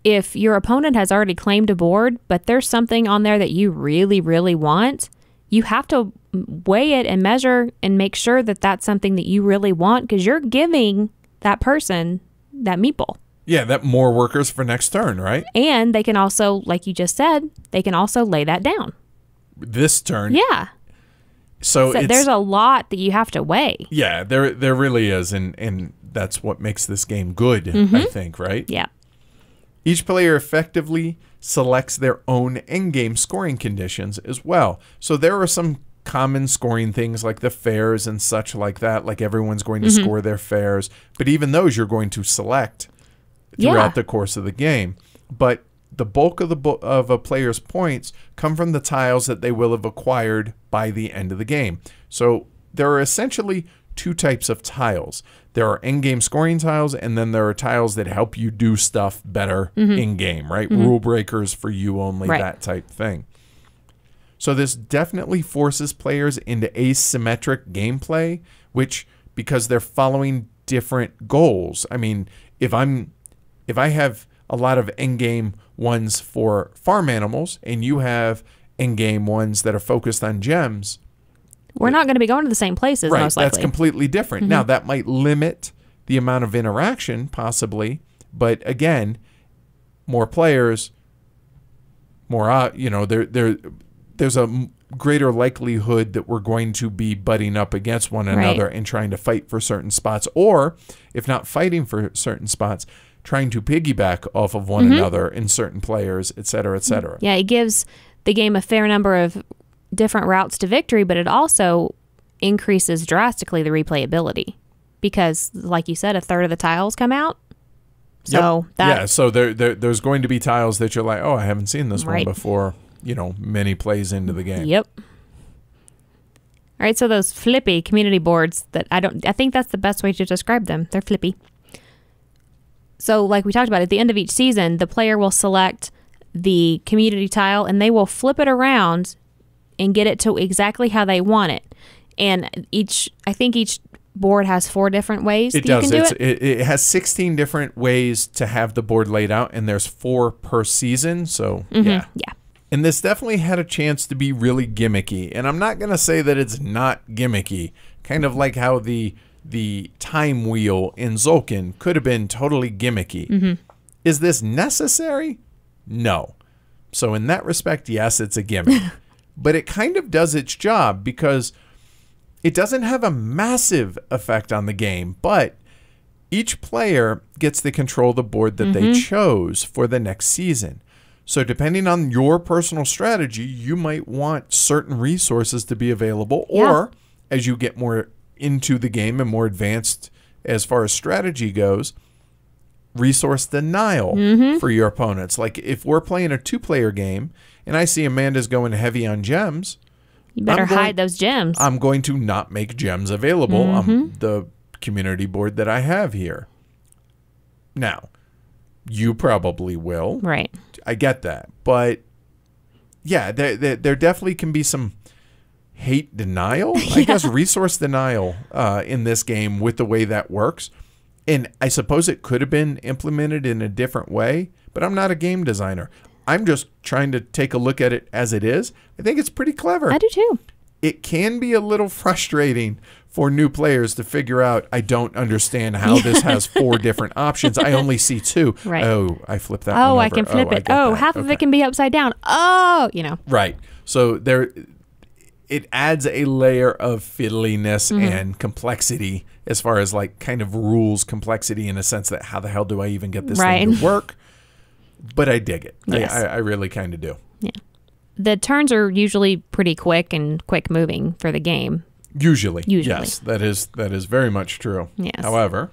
if your opponent has already claimed a board, but there's something on there that you really, really want, you have to weigh it and measure and make sure that that's something that you really want, because you're giving that person that meeple. Yeah, that more workers for next turn, right? And they can also, like you just said, they can also lay that down. this turn. Yeah. So there's a lot that you have to weigh. Yeah, there really is, and that's what makes this game good, I think, right? Yeah. Each player effectively selects their own endgame scoring conditions as well. So there are some common scoring things like the fares and such like that, like everyone's going to score their fares, but even those you're going to select throughout the course of the game. But the bulk of a player's points come from the tiles that they will have acquired by the end of the game. So there are essentially two types of tiles. There are in-game scoring tiles, and then there are tiles that help you do stuff better in-game, right? Rule breakers for you only, that type thing. So this definitely forces players into asymmetric gameplay, which, because they're following different goals. I mean, if I have a lot of in-game ones for farm animals, and you have in-game ones that are focused on gems, we're not going to be going to the same places, most likely. That's completely different. Now, that might limit the amount of interaction, possibly, but again, more players, more, there's a greater likelihood that we're going to be butting up against one another and trying to fight for certain spots, or if not fighting for certain spots, trying to piggyback off of one another in certain players, et cetera, et cetera. Yeah, it gives the game a fair number of different routes to victory, but it also increases drastically the replayability because, like you said, a third of the tiles come out. So so there's going to be tiles that you're like, oh, I haven't seen this one before, many plays into the game. Yep. All right, so those flippy community boards that I think that's the best way to describe them. They're flippy. So like we talked about, at the end of each season, the player will select the community tile and they will flip it around and get it to exactly how they want it. And I think each board has 4 different ways you can do it. It has 16 different ways to have the board laid out, and there's 4 per season. So yeah. And this definitely had a chance to be really gimmicky. And I'm not going to say that it's not gimmicky. Kind of like how the time wheel in Zolkin could have been totally gimmicky. Is this necessary? No. So in that respect, yes, it's a gimmick. But it kind of does its job because it doesn't have a massive effect on the game, but each player gets to control the board that they chose for the next season. So depending on your personal strategy, you might want certain resources to be available, or as you get more into the game and more advanced as far as strategy goes, resource denial for your opponents. Like if we're playing a 2-player game and I see Amanda's going heavy on gems, you better hide those gems. I'm going to not make gems available on the community board that I have here. Now, you probably will. Right. I get that. But yeah, there definitely can be some hate denial, I guess, resource denial in this game with the way that works. And I suppose it could have been implemented in a different way, but I'm not a game designer. I'm just trying to take a look at it as it is. I think it's pretty clever. I do too. It can be a little frustrating for new players to figure out, I don't understand how this has 4 different options. I only see 2. Right. Oh, I flipped that one over. I can flip it. Half of it can be upside down. Right. So it adds a layer of fiddliness and complexity as far as like kind of rules complexity in a sense that how the hell do I even get this thing to work? But I dig it. Yes. I really kind of do. Yeah. The turns are usually pretty quick and quick moving for the game. Usually. Yes, that is very much true. Yes. However,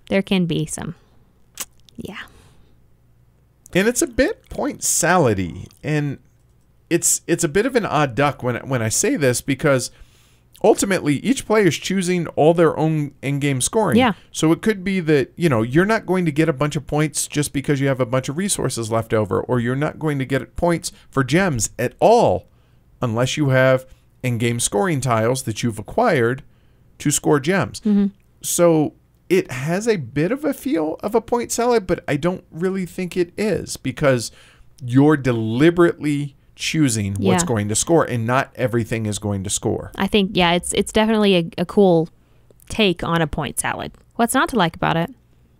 there can be some. Yeah. And it's a bit point salad-y, and it's a bit of an odd duck when I say this because ultimately each player is choosing all their own in-game scoring. Yeah. So it could be that, you're not going to get a bunch of points just because you have a bunch of resources left over, or you're not going to get points for gems at all unless you have in-game scoring tiles that you've acquired to score gems. So it has a bit of a feel of a point salad, but I don't really think it is because you're deliberately choosing what's going to score, and not everything is going to score. I think, it's definitely a cool take on a point salad. What's not to like about it?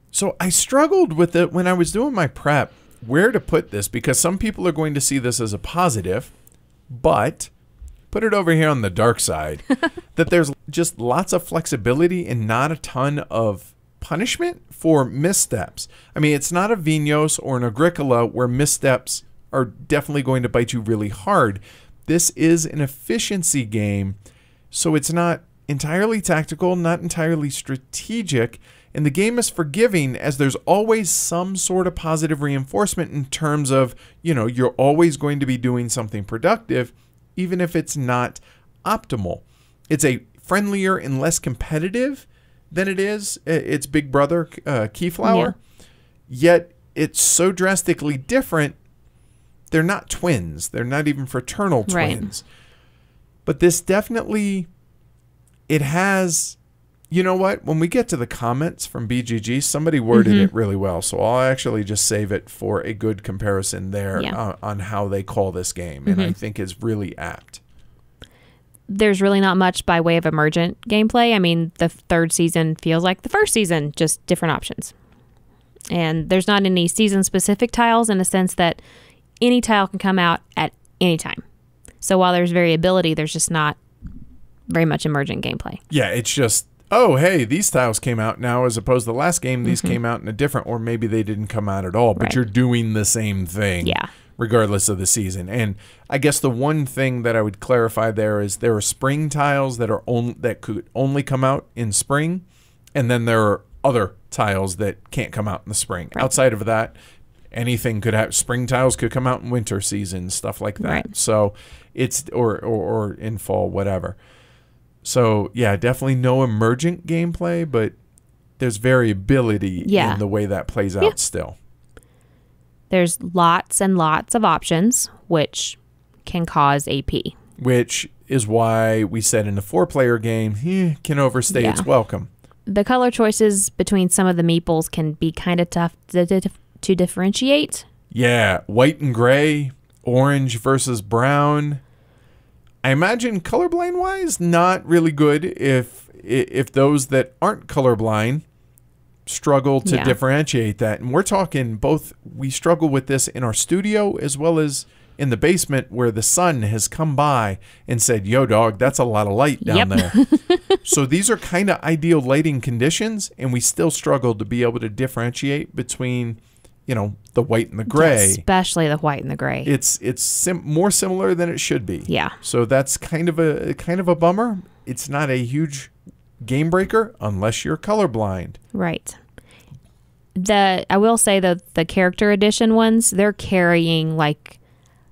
So I struggled with it when I was doing my prep, where to put this, because some people are going to see this as a positive, but put it over here on the dark side, that there's just lots of flexibility and not a ton of punishment for missteps. I mean, it's not a Vinos or an Agricola where missteps are definitely going to bite you really hard. This is an efficiency game, so it's not entirely tactical, not entirely strategic, and the game is forgiving as there's always some sort of positive reinforcement in terms of, you're always going to be doing something productive, even if it's not optimal. It's a friendlier and less competitive than it is its big brother, Keyflower, yet it's so drastically different. They're not twins. They're not even fraternal twins. Right. But this definitely, it has, you know what? When we get to the comments from BGG, somebody worded it really well. So I'll actually just save it for a good comparison there on how they call this game. And I think it's really apt. There's really not much by way of emergent gameplay. I mean, the third season feels like the first season, just different options. And there's not any season-specific tiles in the sense that any tile can come out at any time. So while there's variability, there's just not very much emergent gameplay. Yeah, it's just, oh, hey, these tiles came out now as opposed to the last game. These came out in a different, or maybe they didn't come out at all, but you're doing the same thing regardless of the season. And I guess the one thing that I would clarify there is there are spring tiles that that could only come out in spring, and then there are other tiles that can't come out in the spring. Right. Outside of that, anything could have, spring tiles could come out in winter season, stuff like that. Right. So it's, or in fall, whatever. So yeah, definitely no emergent gameplay, but there's variability in the way that plays out still. There's lots and lots of options, which can cause AP. Which is why we said in a 4-player game, can overstay its welcome. The color choices between some of the meeples can be kind of tough to differentiate. Yeah, white and gray, orange versus brown. I imagine colorblind wise, not really good if those that aren't colorblind struggle to differentiate that. And we're talking both, we struggle with this in our studio as well as in the basement where the sun has come by and said, yo dog, that's a lot of light down there. So these are kind of ideal lighting conditions, and we still struggle to be able to differentiate between, the white and the gray. Especially the white and the gray. It's more similar than it should be. Yeah. So that's kind of a bummer. It's not a huge game breaker unless you're colorblind. Right. I will say that the character edition ones, they're carrying like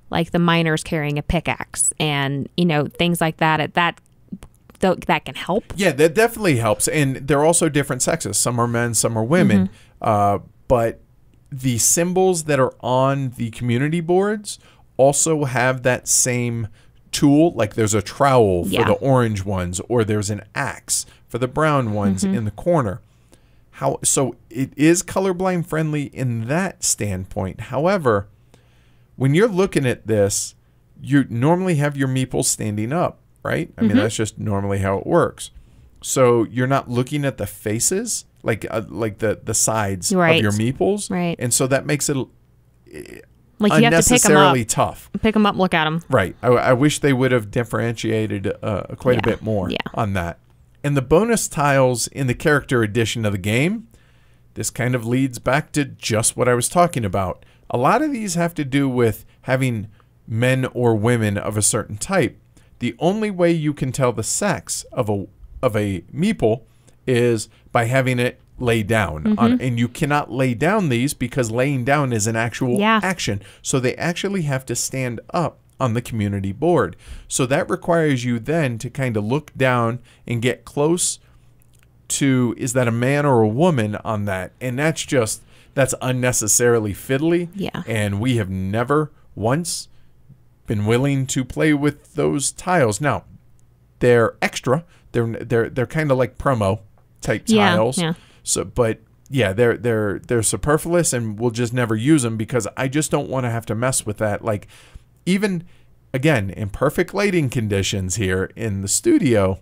the miners carrying a pickaxe and things like that. That can help. Yeah, that definitely helps. And they're also different sexes. Some are men, some are women. But the symbols that are on the community boards also have that same tool. Like there's a trowel for the orange ones, or there's an axe for the brown ones in the corner. So it is colorblind friendly in that standpoint. However, when you're looking at this, you normally have your meeples standing up, right? I mean, that's just normally how it works. So you're not looking at the faces, like the sides of your meeples. Right. And so that makes it like you unnecessarily have to pick them up, tough. Pick them up, look at them. Right. I wish they would have differentiated quite a bit more on that. And the bonus tiles in the character edition of the game, this kind of leads back to just what I was talking about. A lot of these have to do with having men or women of a certain type. The only way you can tell the sex of a meeple is by having it lay down. And you cannot lay down these because laying down is an actual action. So they actually have to stand up on the community board. So that requires you then to kind of look down and get close to, is that a man or a woman on that? And that's unnecessarily fiddly. Yeah. And we have never once been willing to play with those tiles. Now, they're extra. They're kind of like promo type tiles. Yeah. So, but yeah, they're superfluous, and we'll just never use them because I just don't want to have to mess with that. Like, even again in perfect lighting conditions here in the studio,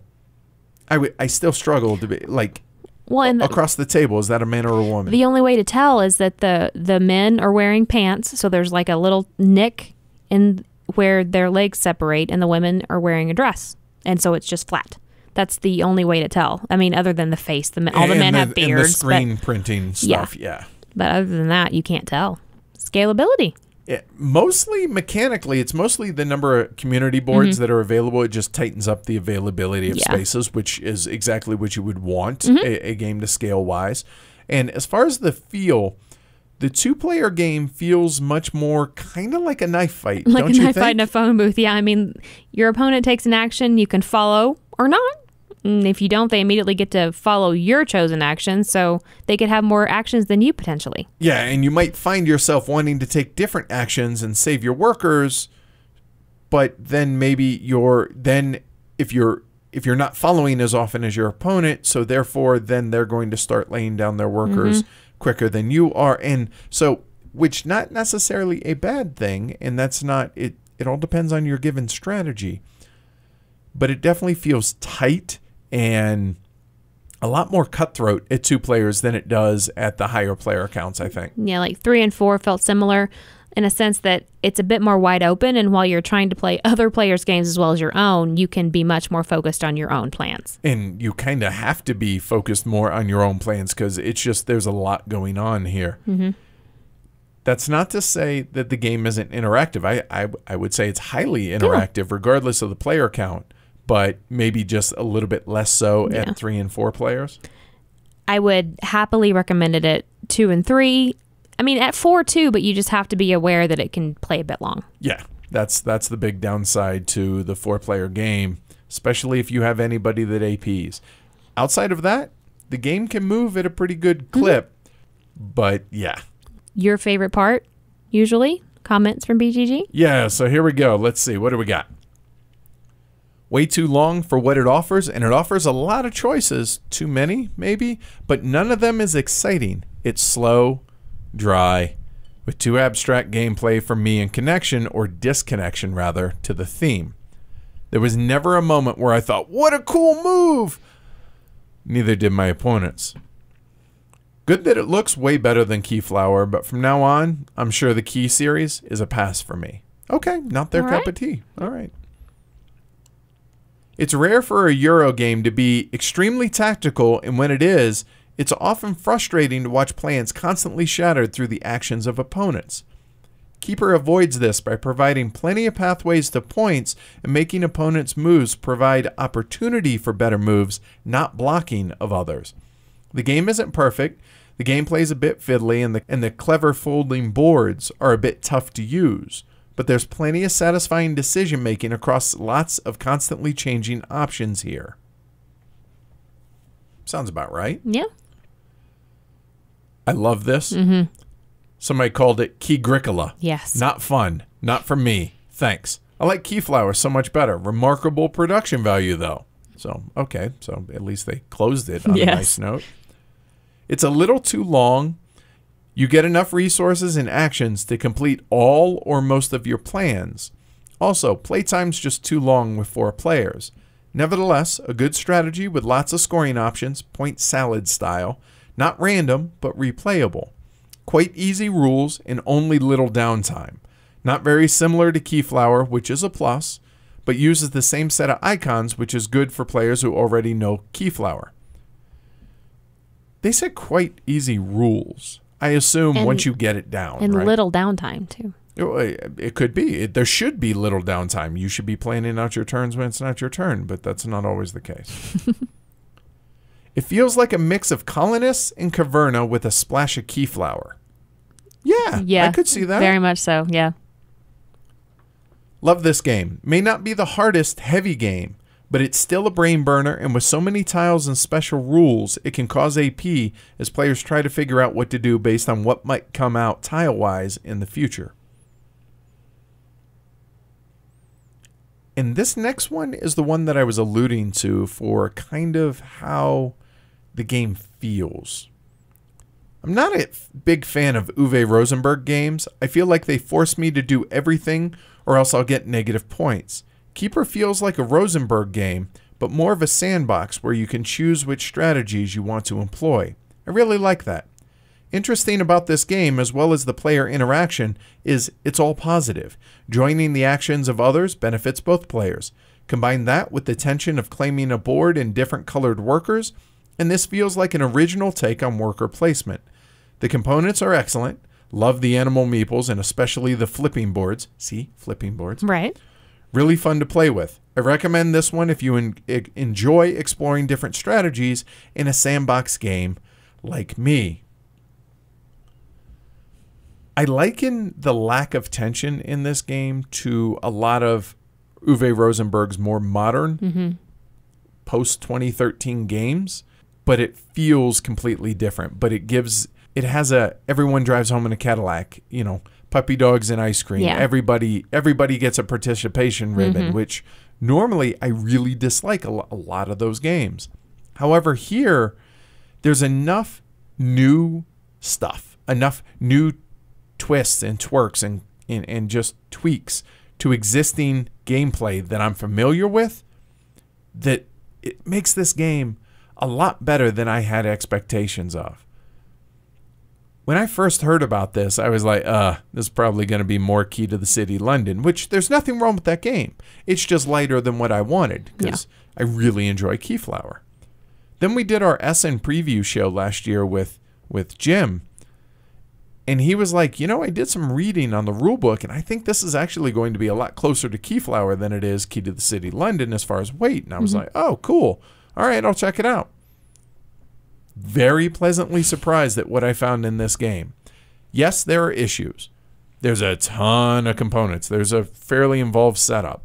I still struggle to be like. Well, across the table, is that a man or a woman? The only way to tell is that the men are wearing pants, so there's like a little nick in where their legs separate and the women are wearing a dress. And so it's just flat. That's the only way to tell. I mean, other than the face, all the men have beards. And the screen printing stuff, yeah. But other than that, you can't tell. Scalability. Mostly mechanically, it's mostly the number of community boards that are available. It just tightens up the availability of spaces, which is exactly what you would want a game to scale wise. And as far as the feel, the 2-player game feels much more kind of like a knife fight, like don't you think? Like a knife fight in a phone booth. Yeah, I mean, your opponent takes an action, you can follow or not. And if you don't, they immediately get to follow your chosen action, so they could have more actions than you potentially. Yeah, and you might find yourself wanting to take different actions and save your workers, but then maybe if you're not following as often as your opponent, so therefore then they're going to start laying down their workers quicker than you are, and so which not necessarily a bad thing, and that's not it. It all depends on your given strategy, but it definitely feels tight and a lot more cutthroat at 2 players than it does at the higher player counts, I think. Yeah, like 3 and 4 felt similar in a sense that it's a bit more wide open, and while you're trying to play other players' games as well as your own, you can be much more focused on your own plans. And you kind of have to be focused more on your own plans because it's just there's a lot going on here. That's not to say that the game isn't interactive. I would say it's highly interactive regardless of the player count, but maybe just a little bit less so at 3 and 4 players. I would happily recommend it at 2 and 3. I mean, at 4 too, but you just have to be aware that it can play a bit long. Yeah, that's the big downside to the 4-player game, especially if you have anybody that APs. Outside of that, the game can move at a pretty good clip, but yeah. Your favorite part, usually? Comments from BGG? Yeah, so here we go. Let's see. What do we got? Way too long for what it offers, and it offers a lot of choices. Too many, maybe, but none of them is exciting. It's slow, dry, with too abstract gameplay for me and connection, or disconnection rather, to the theme. There was never a moment where I thought, what a cool move! Neither did my opponents. Good that it looks way better than Keyflower, but from now on, I'm sure the Key series is a pass for me. Okay, not their cup of tea. All right. It's rare for a Euro game to be extremely tactical, and when it is, it's often frustrating to watch plans constantly shattered through the actions of opponents. Keyper avoids this by providing plenty of pathways to points and making opponents' moves provide opportunity for better moves, not blocking of others. The game isn't perfect, the gameplay's a bit fiddly, and the clever folding boards are a bit tough to use. But there's plenty of satisfying decision-making across lots of constantly changing options here. Sounds about right. Yeah. I love this. Somebody called it Keygricola. Yes. Not fun. Not for me. Thanks. I like Keyflower so much better. Remarkable production value, though. So, okay. So, at least they closed it on a nice note. It's a little too long. You get enough resources and actions to complete all or most of your plans. Also, playtime's just too long with 4 players. Nevertheless, a good strategy with lots of scoring options, point salad style. Not random, but replayable. Quite easy rules and only little downtime. Not very similar to Keyflower, which is a plus, but uses the same set of icons, which is good for players who already know Keyflower. They said quite easy rules. I assume once you get it down. And right? little downtime, too. It could be. There should be little downtime. You should be planning out your turns when it's not your turn, but that's not always the case. It feels like a mix of Colonists and Caverna with a splash of Keyflower. Yeah, I could see that. Very much so, yeah. Love this game. May not be the hardest heavy game, but it's still a brain burner, and with so many tiles and special rules, it can cause AP as players try to figure out what to do based on what might come out tile-wise in the future. And this next one is the one that I was alluding to for kind of how the game feels. I'm not a big fan of Uwe Rosenberg games. I feel like they force me to do everything or else I'll get negative points. Keyper feels like a Rosenberg game, but more of a sandbox where you can choose which strategies you want to employ. I really like that. interesting about this game, as well as the player interaction, is it's all positive. Joining the actions of others benefits both players. Combine that with the tension of claiming a board and different colored workers, and this feels like an original take on worker placement. The components are excellent. Love the animal meeples and especially the flipping boards. See? Flipping boards. Right. Really fun to play with. I recommend this one if you enjoy exploring different strategies in a sandbox game like me. I liken the lack of tension in this game to a lot of Uwe Rosenberg's more modern post-2013 games, but it feels completely different. But it has a everyone drives home in a Cadillac, puppy dogs and ice cream. Yeah. Everybody gets a participation ribbon, which normally I really dislike a lot of those games. However, here there's enough new stuff, enough new twists and twerks and just tweaks to existing gameplay that I'm familiar with, that it makes this game a lot better than I had expectations of. When I first heard about this, I was like, this is probably going to be more Key to the City London, which there's nothing wrong with that game. It's just lighter than what I wanted because I really enjoy Keyflower. Then we did our Essen preview show last year with Jim, and he was like, I did some reading on the rulebook, and I think this is actually going to be a lot closer to Keyflower than it is Key to the City London as far as weight. And I was like, oh, cool. All right, I'll check it out. Very pleasantly surprised at what I found in this game. Yes, there are issues. There's a ton of components. There's a fairly involved setup.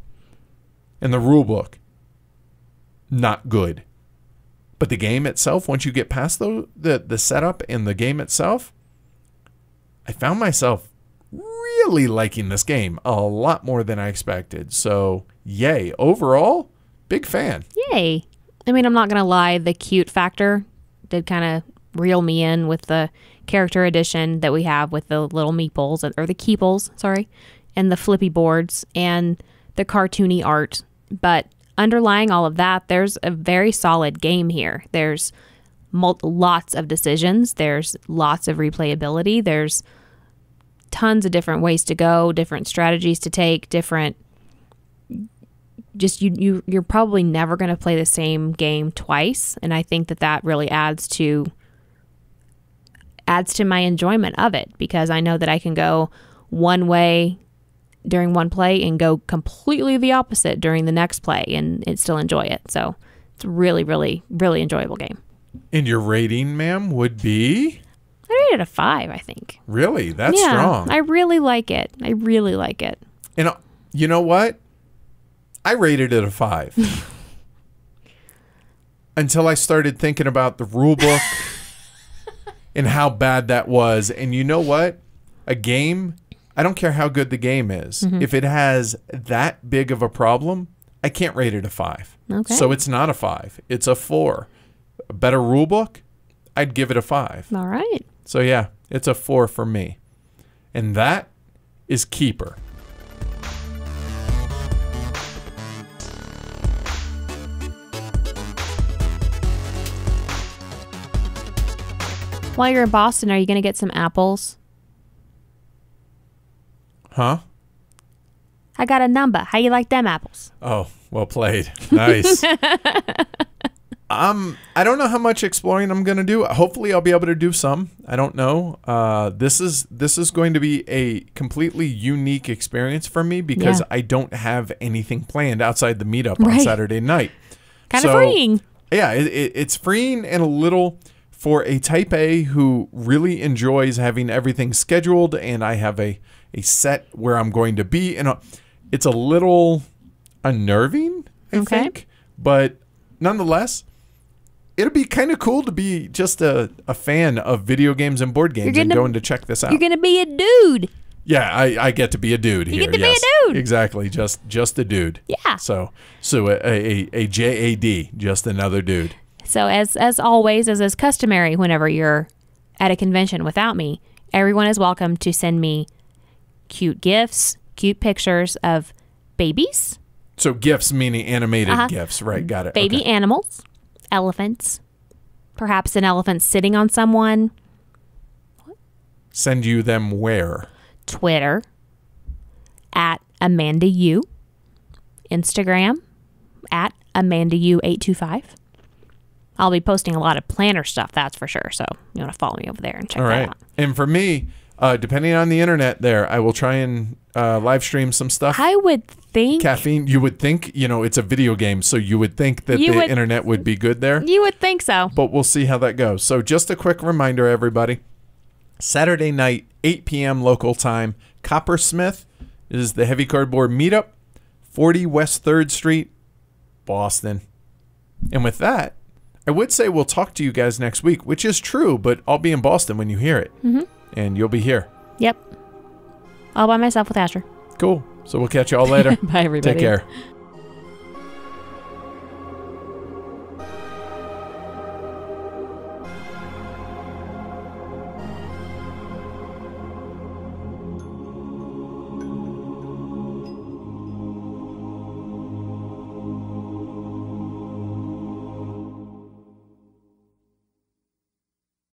And the rulebook, not good. But the game itself, once you get past the setup and the game itself, I found myself really liking this game a lot more than I expected. So, yay. Overall, big fan. Yay. I mean, I'm not going to lie, the cute factor did kind of reel me in with the character edition that we have with the little meeples, or the keeples, sorry, and the flippy boards and the cartoony art. But underlying all of that, there's a very solid game here. There's lots of decisions. There's lots of replayability. There's tons of different ways to go, different strategies to take, different... Just you're probably never going to play the same game twice, and I think that really adds to my enjoyment of it, because I know that I can go one way during one play and go completely the opposite during the next play and still enjoy it. So it's a really, really, really enjoyable game. And your rating, ma'am, would be? I rate it a 5, I think. Really? That's strong. I really like it. I really like it. And you know what? I rated it a 5 until I started thinking about the rule book and how bad that was. And you know what? A game, I don't care how good the game is. If it has that big of a problem, I can't rate it a 5. Okay. So it's not a 5. It's a 4. A better rule book, I'd give it a 5. All right. So yeah, it's a 4 for me. And that is Keyper. While you're in Boston, are you going to get some apples? Huh? I got a number. How you like them apples? Oh, well played. Nice. I don't know how much exploring I'm going to do. Hopefully I'll be able to do some. I don't know. This is going to be a completely unique experience for me because I don't have anything planned outside the meetup on Saturday night. Kind of freeing. Yeah, it's freeing and a little... For a type A who really enjoys having everything scheduled, and I have a set where I'm going to be, and it's a little unnerving, I think. But nonetheless, it'll be kind of cool to be just a fan of video games and board games and going to check this out. You're going to be a dude. Yeah, I get to be a dude here. You get to be a dude. Exactly, just a dude. Yeah. So a JAD, just another dude. So as always, as is customary whenever you're at a convention without me, everyone is welcome to send me cute gifts, cute pictures of babies. So gifts meaning animated gifts, right? Got it. Baby animals, elephants, perhaps an elephant sitting on someone. send you them where? Twitter at Amanda U. Instagram at Amanda U825. I'll be posting a lot of planner stuff, that's for sure. So you want to follow me over there and check that out. And for me, depending on the internet there, I will try and live stream some stuff. I would think. Caffeine, you would think, it's a video game, so you would think that the internet would be good there. You would think so. But we'll see how that goes. So just a quick reminder, everybody. Saturday night, 8 p.m. local time, Coppersmith is the Heavy Cardboard Meetup, 40 West 3rd Street, Boston. And with that, I would say we'll talk to you guys next week, which is true, but I'll be in Boston when you hear it. Mm-hmm. And you'll be here. Yep. All by myself with Asher. Cool. So we'll catch you all later. Bye, everybody. Take care.